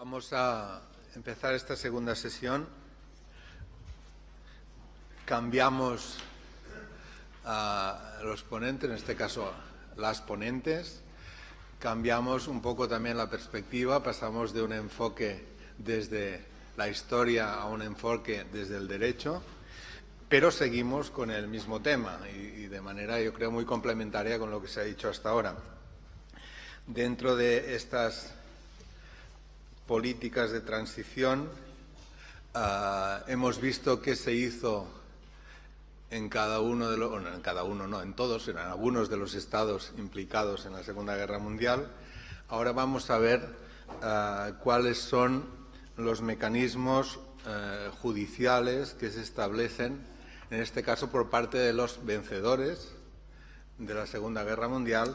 Vamos a empezar esta segunda sesión. Cambiamos a los ponentes, en este caso las ponentes. Cambiamos un poco también la perspectiva, pasamos de un enfoque desde la historia a un enfoque desde el derecho, pero seguimos con el mismo tema y de manera, yo creo, muy complementaria con lo que se ha dicho hasta ahora. Dentro de estas políticas de transición, hemos visto qué se hizo en cada uno de los, bueno, en cada uno no, en todos, en algunos de los estados implicados en la Segunda Guerra Mundial. Ahora vamos a ver cuáles son los mecanismos judiciales que se establecen, en este caso por parte de los vencedores de la Segunda Guerra Mundial,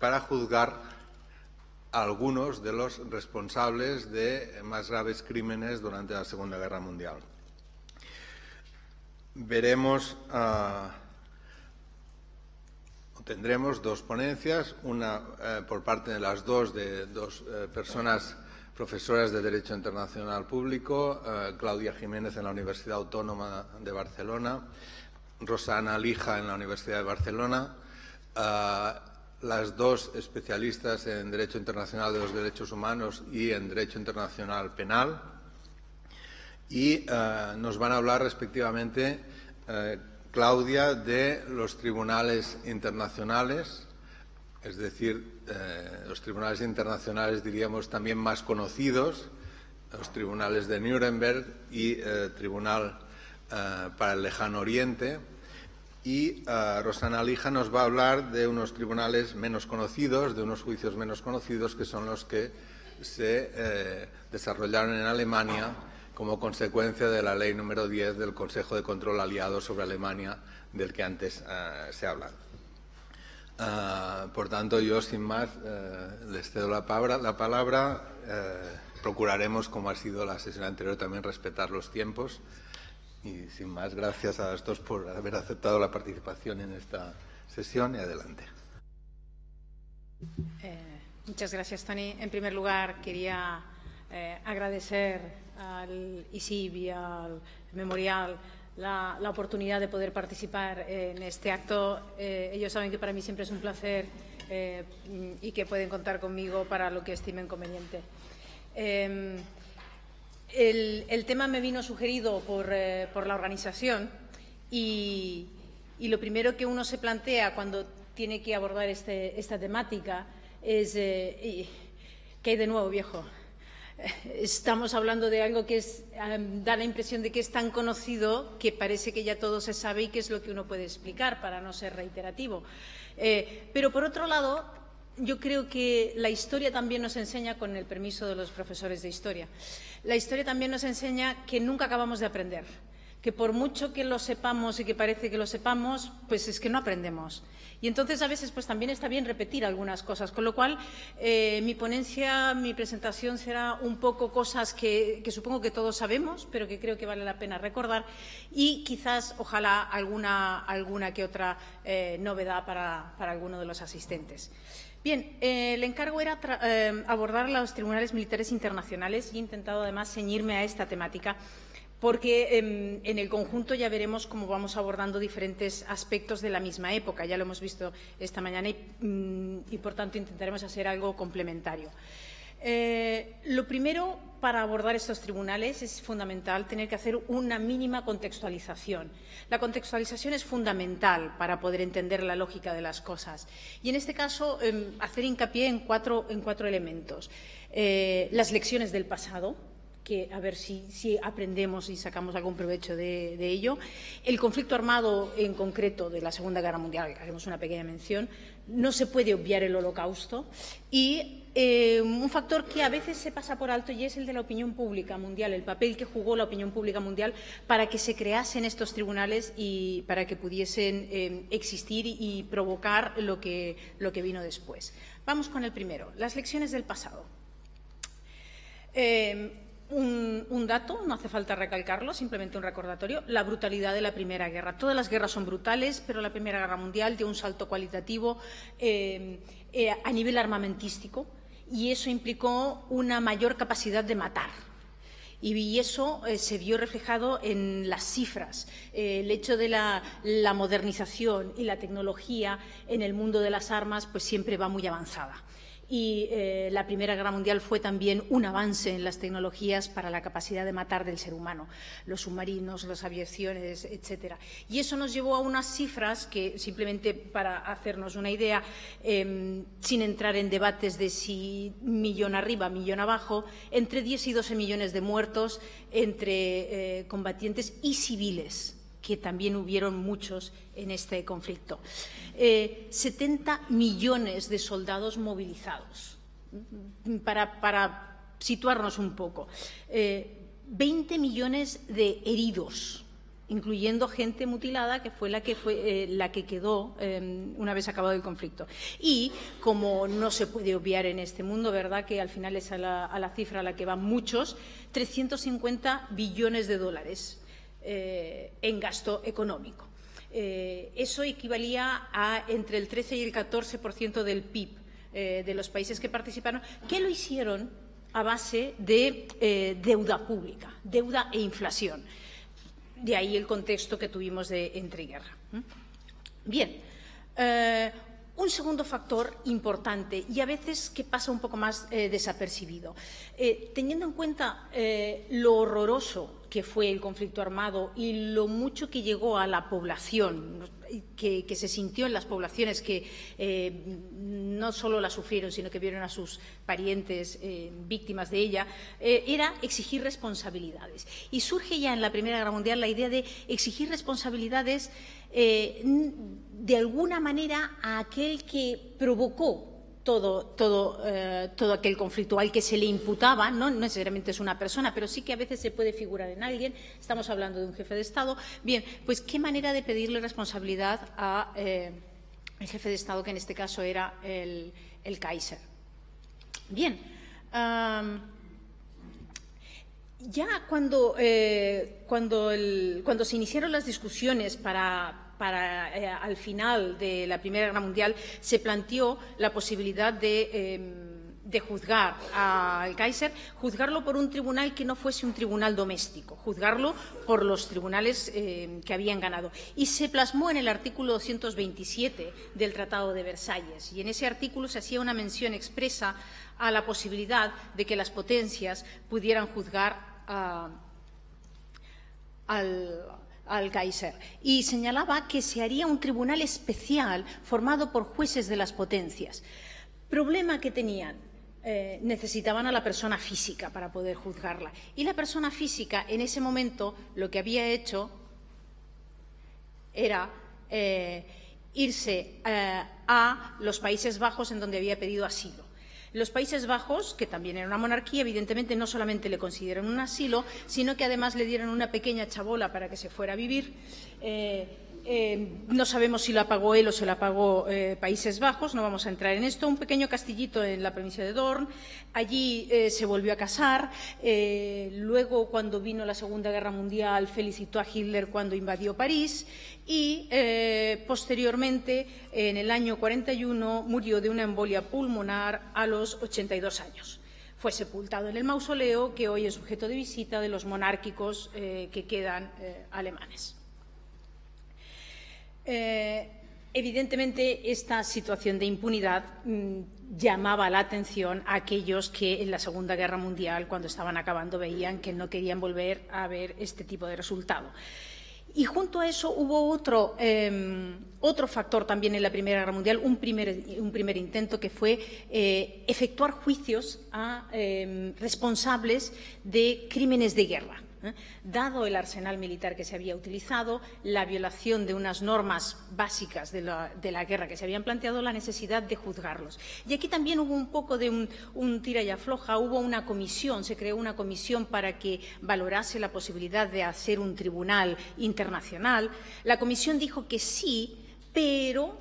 para juzgar a algunos de los responsables de más graves crímenes durante la Segunda Guerra Mundial. Veremos, tendremos dos ponencias, una por parte de las dos personas profesoras de Derecho Internacional Público, Claudia Jiménez en la Universidad Autónoma de Barcelona, Rosana Lija en la Universidad de Barcelona, las dos especialistas en Derecho Internacional de los Derechos Humanos y en Derecho Internacional Penal, y nos van a hablar respectivamente Claudia de los tribunales internacionales, es decir, los tribunales internacionales, diríamos, también más conocidos, los tribunales de Nuremberg y Tribunal para el Lejano Oriente. Y Rosana Lija nos va a hablar de unos tribunales menos conocidos, de unos juicios menos conocidos, que son los que se desarrollaron en Alemania como consecuencia de la Ley número 10 del Consejo de Control Aliado sobre Alemania, del que antes se ha hablado. Por tanto, yo, sin más, les cedo la palabra. Procuraremos, como ha sido la sesión anterior, también respetar los tiempos. Y, sin más, gracias a estos por haber aceptado la participación en esta sesión y adelante. Muchas gracias, Tony. En primer lugar, quería agradecer al ISIB y al Memorial la oportunidad de poder participar en este acto. Ellos saben que para mí siempre es un placer y que pueden contar conmigo para lo que estimen conveniente. El tema me vino sugerido por la organización y lo primero que uno se plantea cuando tiene que abordar esta temática es ¿qué hay de nuevo, viejo? Estamos hablando de algo que da la impresión de que es tan conocido que parece que ya todo se sabe y que es lo que uno puede explicar para no ser reiterativo. Pero, por otro lado, yo creo que la historia también nos enseña, con el permiso de los profesores de historia, la historia también nos enseña que nunca acabamos de aprender, que por mucho que lo sepamos y que parece que lo sepamos, pues es que no aprendemos. Y entonces a veces pues también está bien repetir algunas cosas, con lo cual mi ponencia, mi presentación será un poco cosas que supongo que todos sabemos, pero que creo que vale la pena recordar, y quizás, ojalá, alguna que otra novedad para alguno de los asistentes. Bien, el encargo era abordar los tribunales militares internacionales y he intentado además ceñirme a esta temática porque en el conjunto ya veremos cómo vamos abordando diferentes aspectos de la misma época. Ya lo hemos visto esta mañana y por tanto, intentaremos hacer algo complementario. Lo primero, para abordar estos tribunales es fundamental tener que hacer una mínima contextualización. La contextualización es fundamental para poder entender la lógica de las cosas. Y en este caso, hacer hincapié en cuatro elementos. Las lecciones del pasado, que a ver si aprendemos y sacamos algún provecho de ello. El conflicto armado en concreto de la Segunda Guerra Mundial, haremos una pequeña mención. No se puede obviar el Holocausto y un factor que a veces se pasa por alto y es el de la opinión pública mundial, el papel que jugó la opinión pública mundial para que se creasen estos tribunales y para que pudiesen existir y provocar lo que vino después. Vamos con el primero, las lecciones del pasado. Un dato, no hace falta recalcarlo, simplemente un recordatorio: la brutalidad de la Primera Guerra. Todas las guerras son brutales, pero la Primera Guerra Mundial dio un salto cualitativo a nivel armamentístico y eso implicó una mayor capacidad de matar. Y eso se vio reflejado en las cifras. El hecho de la modernización y la tecnología en el mundo de las armas pues siempre va muy avanzada. Y la Primera Guerra Mundial fue también un avance en las tecnologías para la capacidad de matar del ser humano, los submarinos, las aviaciones, etcétera. Y eso nos llevó a unas cifras que, simplemente para hacernos una idea, sin entrar en debates de si millón arriba, millón abajo, entre 10 y 12 millones de muertos entre combatientes y civiles, que también hubieron muchos en este conflicto. 70 millones de soldados movilizados, para situarnos un poco. 20 millones de heridos, incluyendo gente mutilada, que fue la que quedó una vez acabado el conflicto. Y, como no se puede obviar en este mundo, ¿verdad?, que al final es a la cifra a la que van muchos, 350 billones de dólares. En gasto económico. Eso equivalía a entre el 13 y el 14% del PIB de los países que participaron, que lo hicieron a base de deuda pública, deuda e inflación. De ahí el contexto que tuvimos de entreguerra. Bien. Un segundo factor importante, y a veces que pasa un poco más desapercibido, teniendo en cuenta lo horroroso que fue el conflicto armado y lo mucho que llegó a la población, que se sintió en las poblaciones que no solo la sufrieron, sino que vieron a sus parientes víctimas de ella, era exigir responsabilidades. Y surge ya en la Primera Guerra Mundial la idea de exigir responsabilidades de alguna manera a aquel que provocó todo aquel conflicto, al que se le imputaba. No necesariamente es una persona, pero sí que a veces se puede figurar en alguien. Estamos hablando de un jefe de Estado. Bien, pues qué manera de pedirle responsabilidad a el jefe de Estado, que en este caso era el Kaiser. Bien, ya cuando se iniciaron las discusiones para al final de la Primera Guerra Mundial, se planteó la posibilidad de juzgar al Kaiser, juzgarlo por un tribunal que no fuese un tribunal doméstico, juzgarlo por los tribunales que habían ganado. Y se plasmó en el artículo 227 del Tratado de Versalles. Y en ese artículo se hacía una mención expresa a la posibilidad de que las potencias pudieran juzgar al Kaiser, y señalaba que se haría un tribunal especial formado por jueces de las potencias. Problema que tenían, necesitaban a la persona física para poder juzgarla, y la persona física en ese momento lo que había hecho era irse a los Países Bajos, en donde había pedido asilo. Los Países Bajos, que también era una monarquía, evidentemente no solamente le consideraron un asilo, sino que además le dieron una pequeña chabola para que se fuera a vivir. No sabemos si la pagó él o se la pagó Países Bajos, no vamos a entrar en esto. Un pequeño castillito en la provincia de Dorn. Allí se volvió a casar. Luego, cuando vino la Segunda Guerra Mundial, felicitó a Hitler cuando invadió París. Y posteriormente, en el año 41, murió de una embolia pulmonar a los 82 años. Fue sepultado en el mausoleo que hoy es objeto de visita de los monárquicos que quedan alemanes. Evidentemente, esta situación de impunidad llamaba la atención a aquellos que en la Segunda Guerra Mundial, cuando estaban acabando, veían que no querían volver a ver este tipo de resultado. Y junto a eso hubo otro factor también en la Primera Guerra Mundial, un primer intento, que fue efectuar juicios a responsables de crímenes de guerra. Dado el arsenal militar que se había utilizado, la violación de unas normas básicas de la guerra que se habían planteado, la necesidad de juzgarlos. Y aquí también hubo un poco de un tira y afloja. Hubo una comisión, se creó una comisión para que valorase la posibilidad de hacer un tribunal internacional. La comisión dijo que sí, pero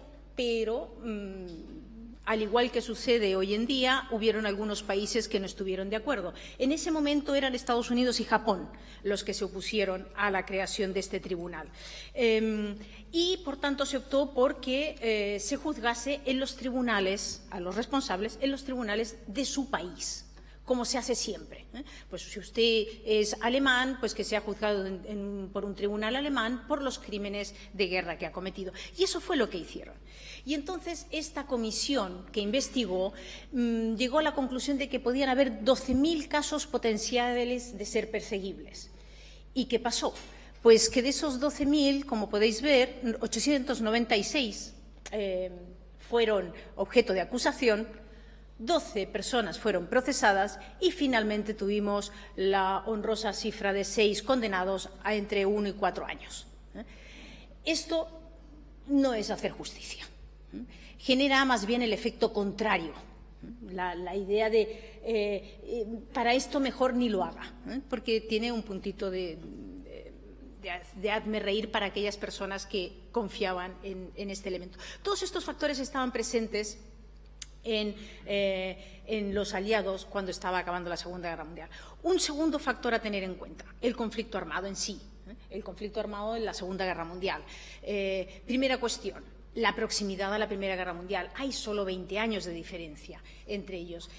Al igual que sucede hoy en día, hubieron algunos países que no estuvieron de acuerdo. En ese momento eran Estados Unidos y Japón los que se opusieron a la creación de este tribunal. Y, por tanto, se optó por que se juzgase en los tribunales, a los responsables, en los tribunales de su país, como se hace siempre. Pues si usted es alemán, pues que sea juzgado por un tribunal alemán por los crímenes de guerra que ha cometido. Y eso fue lo que hicieron. Y entonces esta comisión que investigó llegó a la conclusión de que podían haber 12.000 casos potenciales de ser perseguibles. ¿Y qué pasó? Pues que de esos 12.000, como podéis ver, 896 fueron objeto de acusación, 12 personas fueron procesadas y finalmente tuvimos la honrosa cifra de 6 condenados a entre 1 y 4 años. Esto no es hacer justicia. Genera más bien el efecto contrario. La idea de para esto mejor ni lo haga, porque tiene un puntito de hazme reír para aquellas personas que confiaban en este elemento. Todos estos factores estaban presentes en los aliados cuando estaba acabando la Segunda Guerra Mundial. Un segundo factor a tener en cuenta, el conflicto armado en sí, el conflicto armado en la Segunda Guerra Mundial. Primera cuestión, la proximidad a la Primera Guerra Mundial. Hay solo 20 años de diferencia entre ellos.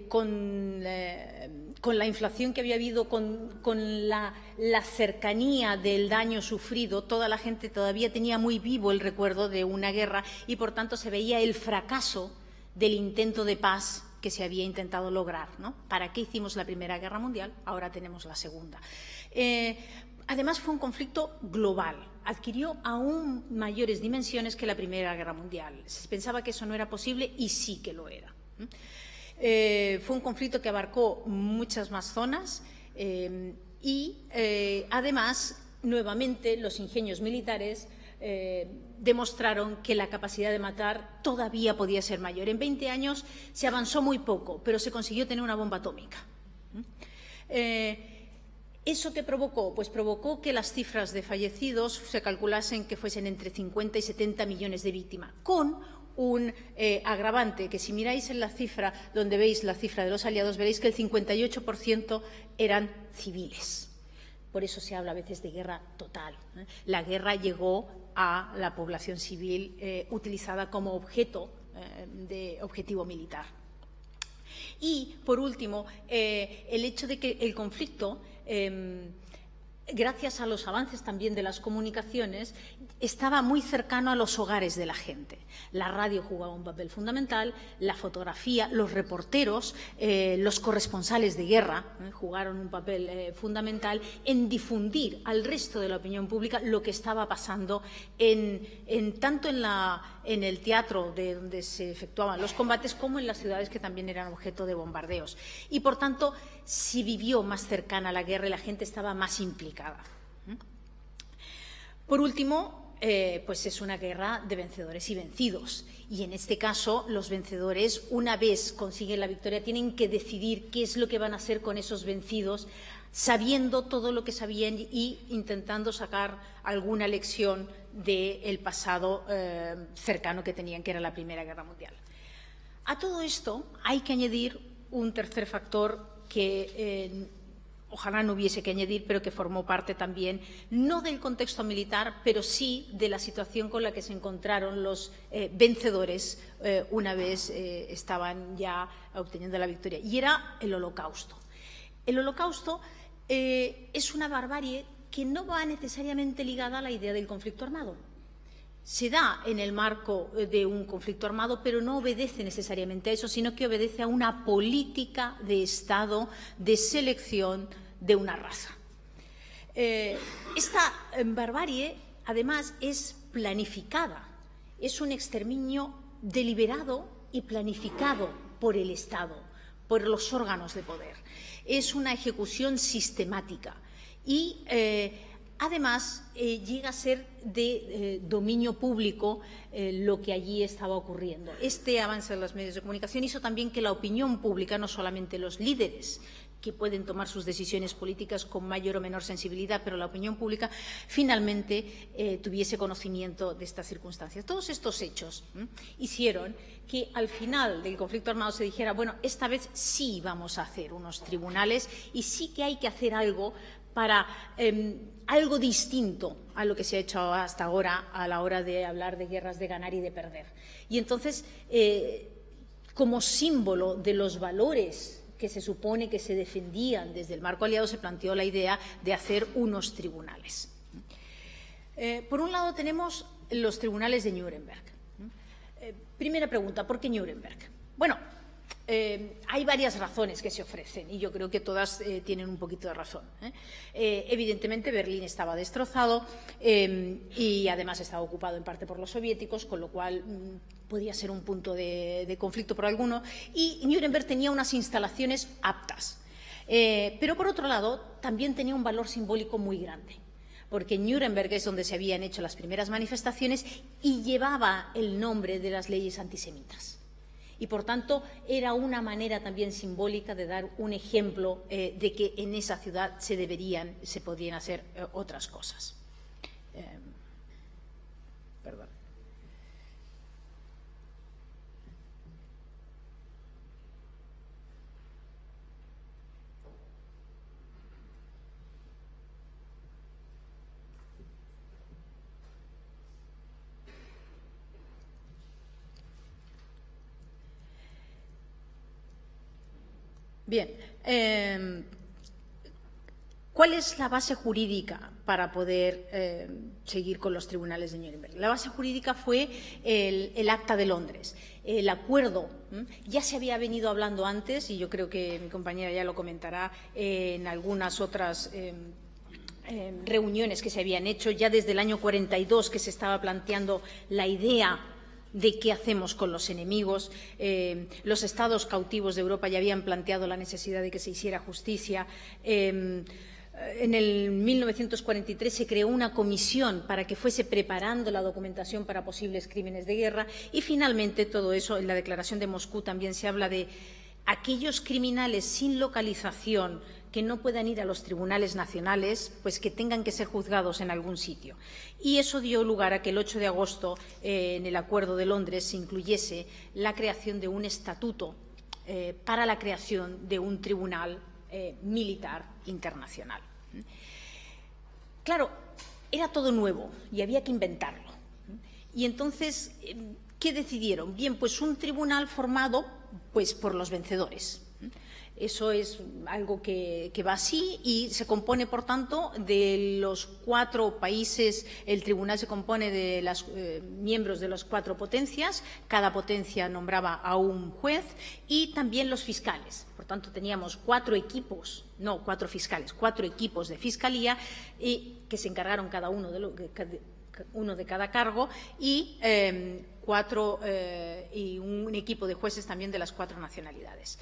Con la inflación que había habido, con la cercanía del daño sufrido, toda la gente todavía tenía muy vivo el recuerdo de una guerra y, por tanto, se veía el fracaso del intento de paz que se había intentado lograr, ¿no? ¿Para qué hicimos la Primera Guerra Mundial? Ahora tenemos la Segunda. Además, fue un conflicto global. Adquirió aún mayores dimensiones que la Primera Guerra Mundial. Se pensaba que eso no era posible y sí que lo era. Fue un conflicto que abarcó muchas más zonas y, además, nuevamente, los ingenios militares demostraron que la capacidad de matar todavía podía ser mayor. En 20 años se avanzó muy poco, pero se consiguió tener una bomba atómica. ¿Eso qué provocó? Pues provocó que las cifras de fallecidos se calculasen que fuesen entre 50 y 70 millones de víctimas, con un agravante, que si miráis en la cifra, donde veis la cifra de los aliados, veréis que el 58% eran civiles. Por eso se habla a veces de guerra total. La guerra llegó a la población civil utilizada como objetivo militar. Y, por último, el hecho de que el conflicto, gracias a los avances también de las comunicaciones, estaba muy cercano a los hogares de la gente. La radio jugaba un papel fundamental, la fotografía, los reporteros, los corresponsales de guerra jugaron un papel fundamental en difundir al resto de la opinión pública lo que estaba pasando tanto en el teatro de donde se efectuaban los combates como en las ciudades que también eran objeto de bombardeos. Y, por tanto, se vivió más cercana a la guerra y la gente estaba más implicada. Por último, pues es una guerra de vencedores y vencidos. Y en este caso, los vencedores, una vez consiguen la victoria, tienen que decidir qué es lo que van a hacer con esos vencidos, sabiendo todo lo que sabían y intentando sacar alguna lección del pasado cercano que tenían, que era la Primera Guerra Mundial. A todo esto hay que añadir un tercer factor que ojalá no hubiese que añadir, pero que formó parte también, no del contexto militar, pero sí de la situación con la que se encontraron los vencedores una vez estaban ya obteniendo la victoria, y era el Holocausto. El Holocausto es una barbarie que no va necesariamente ligada a la idea del conflicto armado. Se da en el marco de un conflicto armado, pero no obedece necesariamente a eso, sino que obedece a una política de Estado de selección de una raza. Esta barbarie, además, es planificada. Es un exterminio deliberado y planificado por el Estado, por los órganos de poder. Es una ejecución sistemática y además, llega a ser de dominio público lo que allí estaba ocurriendo. Este avance de los medios de comunicación hizo también que la opinión pública, no solamente los líderes que pueden tomar sus decisiones políticas con mayor o menor sensibilidad, pero la opinión pública finalmente tuviese conocimiento de estas circunstancias. Todos estos hechos hicieron que al final del conflicto armado se dijera, bueno, esta vez sí vamos a hacer unos tribunales y sí que hay que hacer algo para algo distinto a lo que se ha hecho hasta ahora a la hora de hablar de guerras de ganar y de perder. Y entonces, como símbolo de los valores que se supone que se defendían desde el marco aliado, se planteó la idea de hacer unos tribunales. Por un lado tenemos los tribunales de Nuremberg. Primera pregunta, ¿por qué Nuremberg? Bueno, hay varias razones que se ofrecen y yo creo que todas tienen un poquito de razón. Evidentemente, Berlín estaba destrozado y además estaba ocupado en parte por los soviéticos, con lo cual podía ser un punto de conflicto por alguno, y Nuremberg tenía unas instalaciones aptas. Pero, por otro lado, también tenía un valor simbólico muy grande, porque en Nuremberg es donde se habían hecho las primeras manifestaciones y llevaba el nombre de las leyes antisemitas. Y, por tanto, era una manera también simbólica de dar un ejemplo de que en esa ciudad se podían hacer otras cosas. Perdón. Bien, ¿cuál es la base jurídica para poder seguir con los tribunales de Nuremberg? La base jurídica fue el Acta de Londres, el acuerdo. Ya se había venido hablando antes, y yo creo que mi compañera ya lo comentará, en algunas otras reuniones que se habían hecho, ya desde el año 42 que se estaba planteando la idea de qué hacemos con los enemigos. Los estados cautivos de Europa ya habían planteado la necesidad de que se hiciera justicia. En el 1943 se creó una comisión para que fuese preparando la documentación para posibles crímenes de guerra y, finalmente, todo eso, en la Declaración de Moscú también se habla de aquellos criminales sin localización que no puedan ir a los tribunales nacionales, pues que tengan que ser juzgados en algún sitio. Y eso dio lugar a que el 8 de agosto, en el Acuerdo de Londres, se incluyese la creación de un estatuto para la creación de un tribunal militar internacional. Claro, era todo nuevo y había que inventarlo. Y entonces, ¿qué decidieron? Bien, pues un tribunal formado pues por los vencedores. Eso es algo que va así y se compone, por tanto, de los 4 países. El tribunal se compone de los miembros de las 4 potencias. Cada potencia nombraba a un juez y también los fiscales. Por tanto, teníamos 4 equipos, no 4 fiscales, 4 equipos de fiscalía que se encargaron cada uno de cada cargo y un equipo de jueces también de las 4 nacionalidades.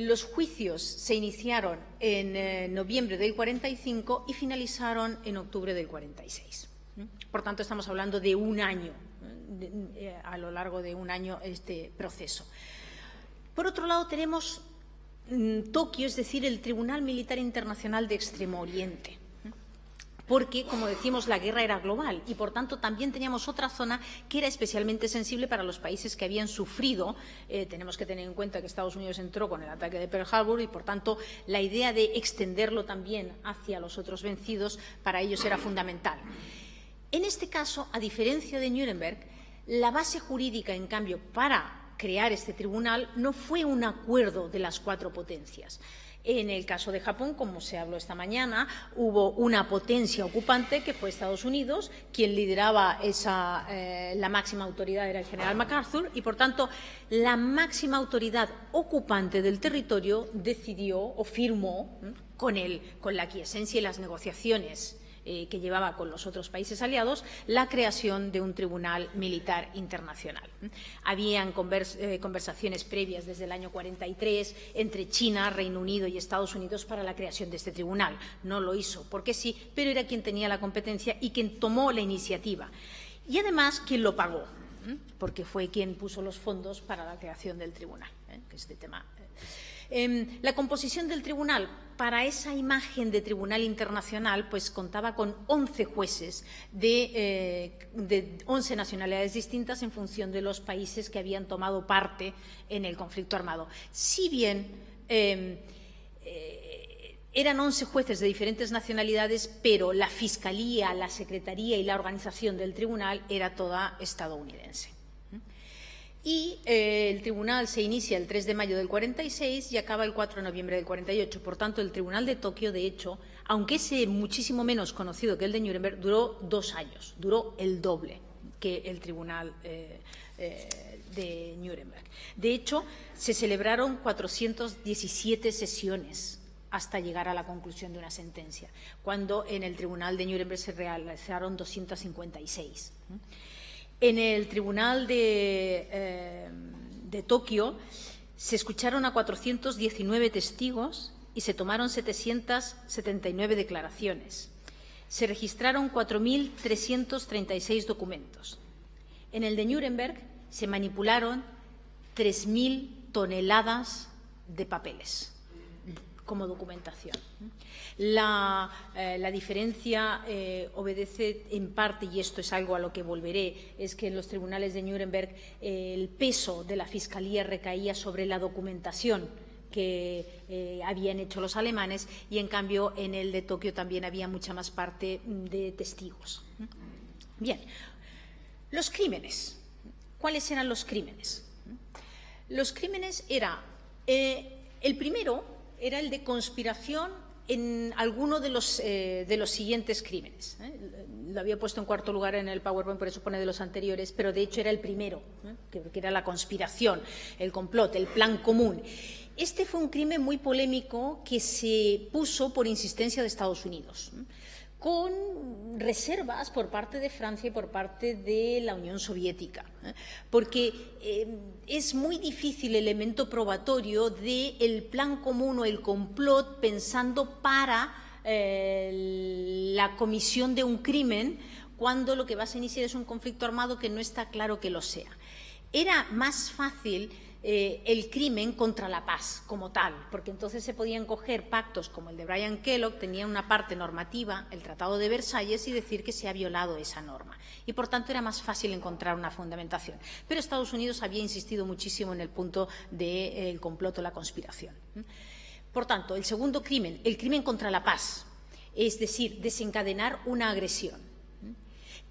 Los juicios se iniciaron en noviembre del 45 y finalizaron en octubre del 46. Por tanto, estamos hablando de un año, a lo largo de un año, este proceso. Por otro lado, tenemos Tokio, es decir, el Tribunal Militar Internacional de Extremo Oriente. Porque, como decimos, la guerra era global y, por tanto, también teníamos otra zona que era especialmente sensible para los países que habían sufrido. Tenemos que tener en cuenta que Estados Unidos entró con el ataque de Pearl Harbor y, por tanto, la idea de extenderlo también hacia los otros vencidos para ellos era fundamental. En este caso, a diferencia de Nuremberg, la base jurídica, en cambio, para crear este tribunal no fue un acuerdo de las 4 potencias. En el caso de Japón, como se habló esta mañana, hubo una potencia ocupante que fue Estados Unidos, quien lideraba la máxima autoridad era el general MacArthur y, por tanto, la máxima autoridad ocupante del territorio decidió o firmó con la aquiescencia y las negociaciones que llevaba con los otros países aliados, la creación de un tribunal militar internacional. Habían conversaciones previas desde el año 43 entre China, Reino Unido y Estados Unidos para la creación de este tribunal. No lo hizo porque sí, pero era quien tenía la competencia y quien tomó la iniciativa. Y, además, quien lo pagó, porque fue quien puso los fondos para la creación del tribunal. Este tema. La composición del tribunal, para esa imagen de tribunal internacional, pues contaba con 11 jueces de 11 nacionalidades distintas en función de los países que habían tomado parte en el conflicto armado. Si bien eran 11 jueces de diferentes nacionalidades, pero la Fiscalía, la Secretaría y la organización del tribunal era toda estadounidense. Y el tribunal se inicia el 3 de mayo del 46 y acaba el 4 de noviembre del 48. Por tanto, el tribunal de Tokio, de hecho, aunque es muchísimo menos conocido que el de Nuremberg, duró 2 años, duró el doble que el tribunal de Nuremberg. De hecho, se celebraron 417 sesiones hasta llegar a la conclusión de una sentencia, cuando en el tribunal de Nuremberg se realizaron 256. En el tribunal de Tokio se escucharon a 419 testigos y se tomaron 779 declaraciones. Se registraron 4.336 documentos. En el de Nuremberg se manipularon 3.000 toneladas de papeles como documentación. La diferencia obedece en parte, y esto es algo a lo que volveré, es que en los tribunales de Nuremberg el peso de la Fiscalía recaía sobre la documentación que habían hecho los alemanes, y en cambio en el de Tokio también había mucha más parte de testigos. Bien, los crímenes. ¿Cuáles eran los crímenes? Los crímenes era, el primero era el de conspiración en alguno de los siguientes crímenes. Lo había puesto en cuarto lugar en el PowerPoint, por eso pone de los anteriores, pero de hecho era el primero, que era la conspiración, el complot, el plan común. Este fue un crimen muy polémico que se puso por insistencia de Estados Unidos, con reservas por parte de Francia y por parte de la Unión Soviética, porque es muy difícil el elemento probatorio del plan común o el complot pensando para la comisión de un crimen, cuando lo que vas a iniciar es un conflicto armado que no está claro que lo sea. Era más fácil el crimen contra la paz como tal, porque entonces se podían coger pactos como el de Brian Kellogg, tenían una parte normativa, el Tratado de Versalles, y decir que se ha violado esa norma. Y por tanto era más fácil encontrar una fundamentación. Pero Estados Unidos había insistido muchísimo en el punto del complot o la conspiración. Por tanto, el segundo crimen, el crimen contra la paz, es decir, desencadenar una agresión.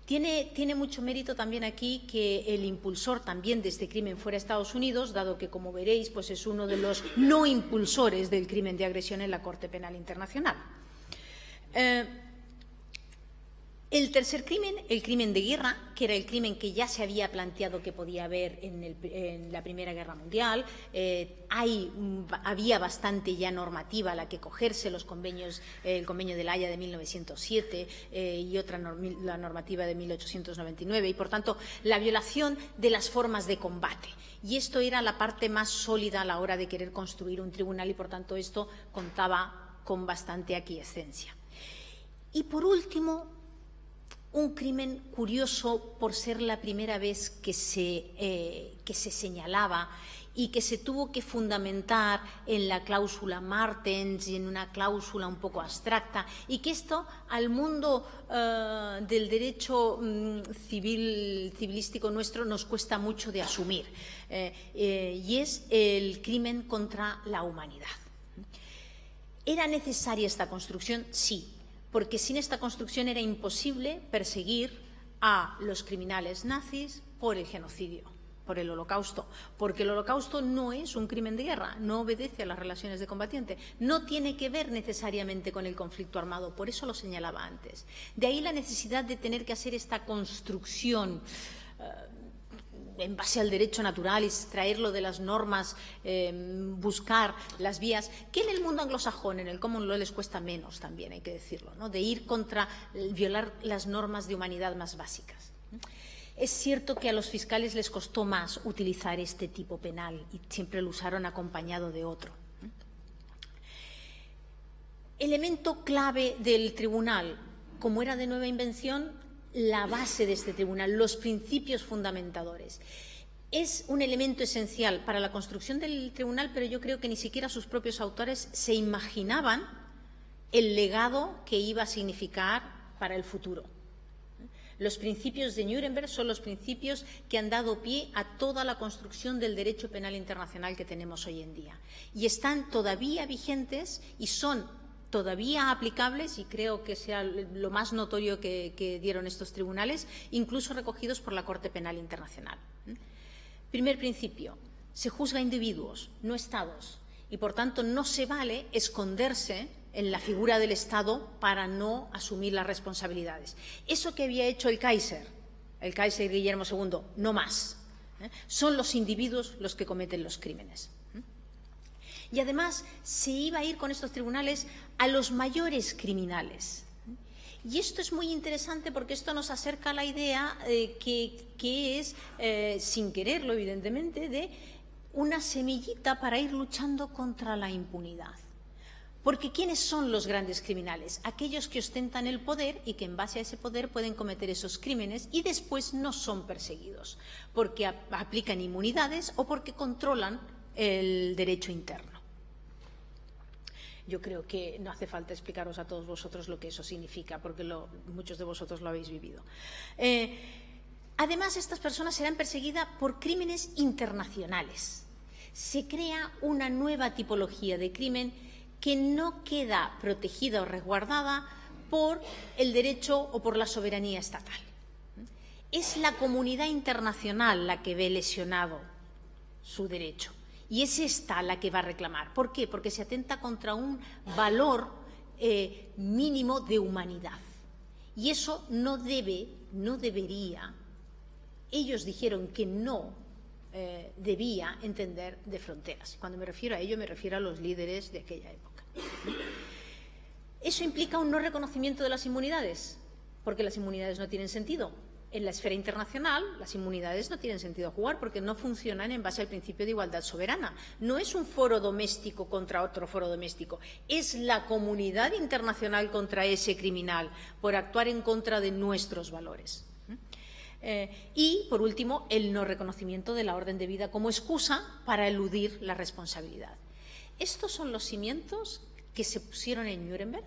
Tiene mucho mérito también aquí que el impulsor también de este crimen fuera Estados Unidos, dado que, como veréis, pues es uno de los no impulsores del crimen de agresión en la Corte Penal Internacional. El tercer crimen, el crimen de guerra, que era el crimen que ya se había planteado que podía haber en la Primera Guerra Mundial. Había bastante ya normativa a la que cogerse, los convenios, el convenio de La Haya de 1907 y la normativa de 1899, y por tanto la violación de las formas de combate. Y esto era la parte más sólida a la hora de querer construir un tribunal, y por tanto esto contaba con bastante aquiescencia. Y por último, un crimen curioso por ser la primera vez que se señalaba y que se tuvo que fundamentar en la cláusula Martens y en una cláusula un poco abstracta, y que esto al mundo del derecho civilístico nuestro nos cuesta mucho de asumir, y es el crimen contra la humanidad. ¿Era necesaria esta construcción? Sí, porque sin esta construcción era imposible perseguir a los criminales nazis por el genocidio, por el holocausto, porque el holocausto no es un crimen de guerra, no obedece a las relaciones de combatiente, no tiene que ver necesariamente con el conflicto armado, por eso lo señalaba antes. De ahí la necesidad de tener que hacer esta construcción en base al derecho natural, extraerlo de las normas, buscar las vías, que en el mundo anglosajón, en el common law, les cuesta menos también, hay que decirlo, ¿no? De ir contra, violar las normas de humanidad más básicas. Es cierto que a los fiscales les costó más utilizar este tipo penal y siempre lo usaron acompañado de otro. Elemento clave del tribunal, como era de nueva invención, la base de este tribunal, los principios fundamentadores. es un elemento esencial para la construcción del tribunal, pero yo creo que ni siquiera sus propios autores se imaginaban el legado que iba a significar para el futuro. Los principios de Nuremberg son los principios que han dado pie a toda la construcción del derecho penal internacional que tenemos hoy en día. Y están todavía vigentes y son todavía aplicables, y creo que sea lo más notorio que dieron estos tribunales, incluso recogidos por la Corte Penal Internacional. Primer principio, se juzga a individuos, no estados, y por tanto no se vale esconderse en la figura del Estado para no asumir las responsabilidades. Eso que había hecho el Kaiser Guillermo II, no más. Son los individuos los que cometen los crímenes. Y además se iba a ir con estos tribunales a los mayores criminales. Y esto es muy interesante porque esto nos acerca a la idea que es, sin quererlo evidentemente, de una semillita para ir luchando contra la impunidad. Porque ¿quiénes son los grandes criminales? Aquellos que ostentan el poder y que en base a ese poder pueden cometer esos crímenes y después no son perseguidos, porque aplican inmunidades o porque controlan el derecho interno. Yo creo que no hace falta explicaros a todos vosotros lo que eso significa, porque muchos de vosotros lo habéis vivido. Además, estas personas serán perseguidas por crímenes internacionales. Se crea una nueva tipología de crimen que no queda protegida o resguardada por el derecho o por la soberanía estatal. Es la comunidad internacional la que ve lesionado su derecho. Y es esta la que va a reclamar. ¿Por qué? Porque se atenta contra un valor mínimo de humanidad. Y eso no debería. Ellos dijeron que no debía entender de fronteras. Cuando me refiero a ello, me refiero a los líderes de aquella época. Eso implica un no reconocimiento de las inmunidades, porque las inmunidades no tienen sentido. En la esfera internacional, las inmunidades no tienen sentido jugar porque no funcionan en base al principio de igualdad soberana. No es un foro doméstico contra otro foro doméstico. Es la comunidad internacional contra ese criminal por actuar en contra de nuestros valores. Y, por último, el no reconocimiento de la orden de vida como excusa para eludir la responsabilidad. Estos son los cimientos que se pusieron en Nuremberg,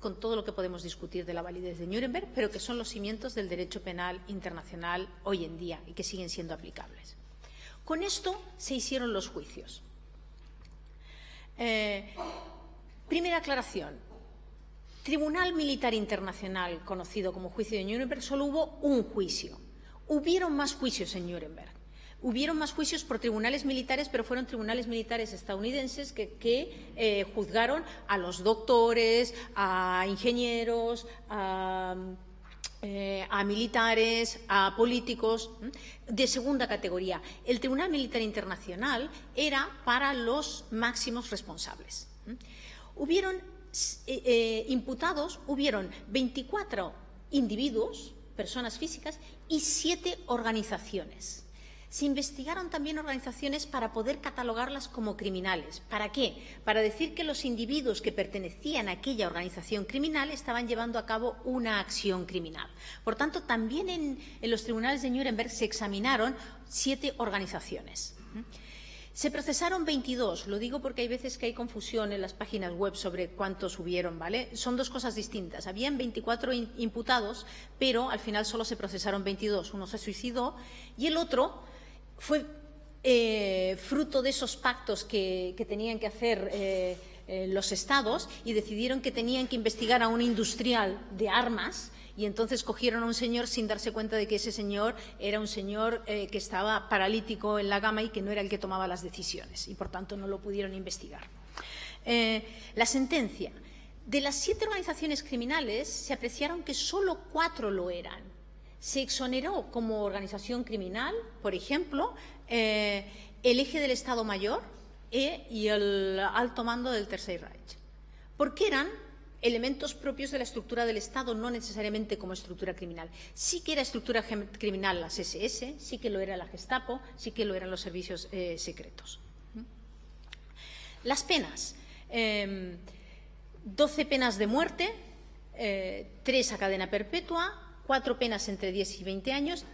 con todo lo que podemos discutir de la validez de Nuremberg, pero que son los cimientos del derecho penal internacional hoy en día y que siguen siendo aplicables. Con esto se hicieron los juicios. Primera aclaración. Tribunal Militar Internacional, conocido como Juicio de Nuremberg, solo hubo un juicio. Hubieron más juicios en Nuremberg. Hubieron más juicios por tribunales militares, pero fueron tribunales militares estadounidenses que juzgaron a los doctores, a ingenieros, a militares, a políticos de segunda categoría. El Tribunal Militar Internacional era para los máximos responsables. Hubieron imputados, hubieron 24 individuos, personas físicas, y 7 organizaciones. Se investigaron también organizaciones para poder catalogarlas como criminales. ¿Para qué? Para decir que los individuos que pertenecían a aquella organización criminal estaban llevando a cabo una acción criminal. Por tanto, también en los tribunales de Nuremberg se examinaron 7 organizaciones. Se procesaron 22, lo digo porque hay veces que hay confusión en las páginas web sobre cuántos hubieron, ¿vale? Son dos cosas distintas. Habían 24 imputados, pero al final solo se procesaron 22. Uno se suicidó y el otro fue fruto de esos pactos que tenían que hacer los estados y decidieron que tenían que investigar a un industrial de armas. Y entonces cogieron a un señor sin darse cuenta de que ese señor era un señor que estaba paralítico en la cama y que no era el que tomaba las decisiones y, por tanto, no lo pudieron investigar. La sentencia. De las 7 organizaciones criminales se apreciaron que solo 4 lo eran. Se exoneró como organización criminal, por ejemplo, el eje del Estado Mayor y el alto mando del Tercer Reich, porque eran elementos propios de la estructura del Estado, no necesariamente como estructura criminal. Sí que era estructura criminal las SS, sí que lo era la Gestapo, sí que lo eran los servicios secretos. Las penas. 12 penas de muerte, 3 a cadena perpetua, 4 penas entre 10 y 20 años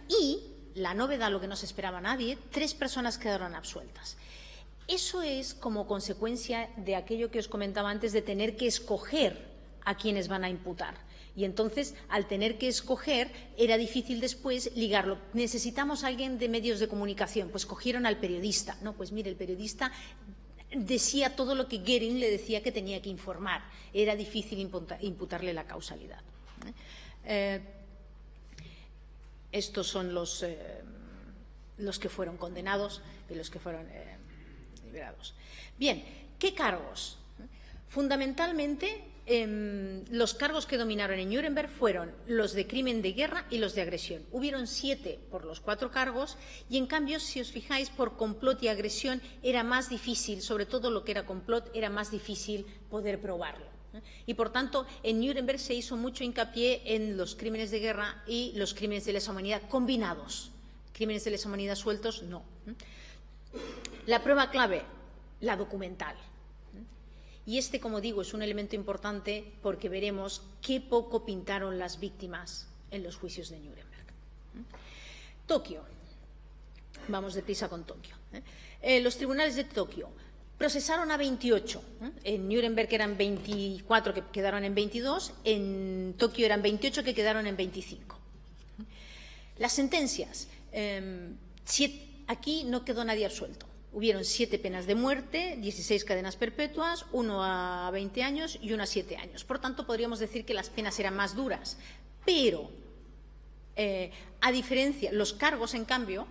la novedad, lo que no se esperaba a nadie, 3 personas quedaron absueltas. Eso es como consecuencia de aquello que os comentaba antes, de tener que escoger a quienes van a imputar. Y entonces, al tener que escoger, era difícil después ligarlo. Necesitamos a alguien de medios de comunicación. Pues cogieron al periodista. No, pues mire, el periodista decía todo lo que Goering le decía que tenía que informar. Era difícil imputarle la causalidad. Estos son los que fueron condenados y los que fueron liberados. Bien, ¿qué cargos? Fundamentalmente, los cargos que dominaron en Nuremberg fueron los de crimen de guerra y los de agresión. Hubieron 7 por los 4 cargos y, en cambio, si os fijáis, por complot y agresión era más difícil, sobre todo lo que era complot, era más difícil poder probarlo. Y, por tanto, en Nuremberg se hizo mucho hincapié en los crímenes de guerra y los crímenes de lesa humanidad combinados. Crímenes de lesa humanidad sueltos, no. La prueba clave, la documental. Y como digo, es un elemento importante porque veremos qué poco pintaron las víctimas en los juicios de Nuremberg. Tokio. Vamos deprisa con Tokio. Los tribunales de Tokio procesaron a 28. En Nuremberg eran 24 que quedaron en 22, en Tokio eran 28 que quedaron en 25. Las sentencias. Aquí no quedó nadie absuelto. Hubieron 7 penas de muerte, 16 cadenas perpetuas, 1 a 20 años y 1 a 7 años. Por tanto, podríamos decir que las penas eran más duras. Pero, a diferencia, los cargos, en cambio,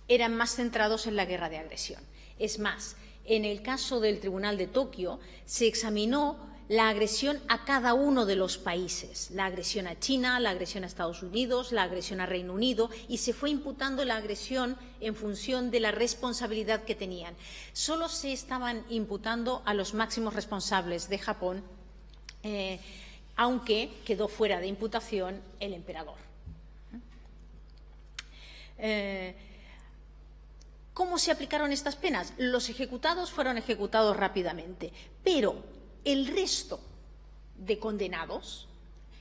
eran más centrados en la guerra de agresión. Es más, en el caso del Tribunal de Tokio se examinó la agresión a cada uno de los países, la agresión a China, la agresión a Estados Unidos, la agresión a Reino Unido, y se fue imputando la agresión en función de la responsabilidad que tenían. Solo se estaban imputando a los máximos responsables de Japón, aunque quedó fuera de imputación el emperador. ¿Cómo se aplicaron estas penas? Los ejecutados fueron ejecutados rápidamente, pero el resto de condenados,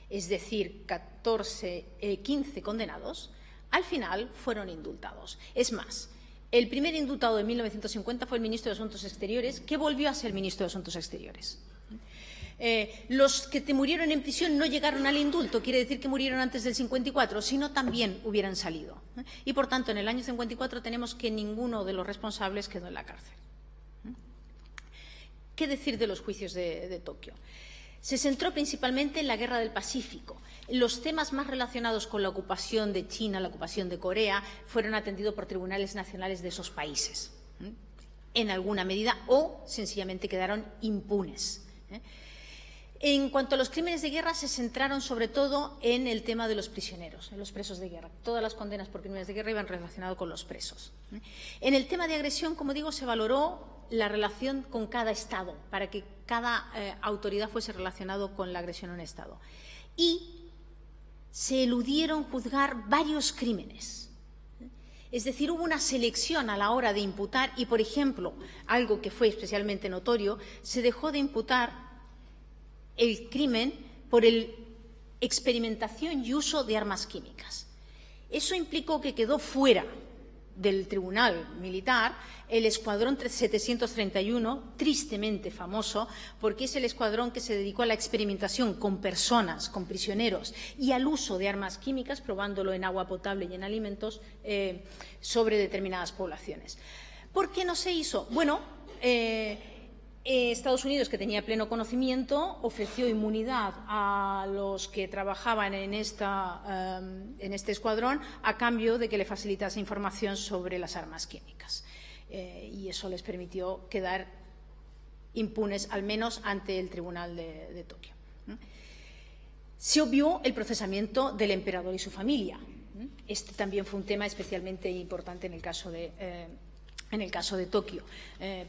es decir, 15 condenados, al final fueron indultados. Es más, el primer indultado de 1950 fue el ministro de Asuntos Exteriores, que volvió a ser ministro de Asuntos Exteriores. Los que murieron en prisión no llegaron al indulto, quiere decir que murieron antes del 54, sino también hubieran salido. Y, por tanto, en el año 54 tenemos que ninguno de los responsables quedó en la cárcel. ¿Qué decir de los juicios de Tokio? Se centró principalmente en la Guerra del Pacífico. Los temas más relacionados con la ocupación de China, la ocupación de Corea, fueron atendidos por tribunales nacionales de esos países, en alguna medida, o sencillamente quedaron impunes. En cuanto a los crímenes de guerra, se centraron sobre todo en el tema de los prisioneros, en los presos de guerra. Todas las condenas por crímenes de guerra iban relacionadas con los presos. En el tema de agresión, como digo, se valoró la relación con cada Estado, para que cada autoridad fuese relacionado con la agresión a un Estado. Y se eludieron juzgar varios crímenes. Es decir, hubo una selección a la hora de imputar y, por ejemplo, algo que fue especialmente notorio, se dejó de imputar el crimen por experimentación y uso de armas químicas. Eso implicó que quedó fuera del tribunal militar el escuadrón 731, tristemente famoso, porque es el escuadrón que se dedicó a la experimentación con personas, con prisioneros, y al uso de armas químicas, probándolo en agua potable y en alimentos, sobre determinadas poblaciones. ¿Por qué no se hizo? Bueno, Estados Unidos, que tenía pleno conocimiento, ofreció inmunidad a los que trabajaban en este escuadrón a cambio de que le facilitase información sobre las armas químicas. Y eso les permitió quedar impunes, al menos ante el Tribunal de Tokio. Se obvió el procesamiento del emperador y su familia. Este también fue un tema especialmente importante en el caso de Tokio,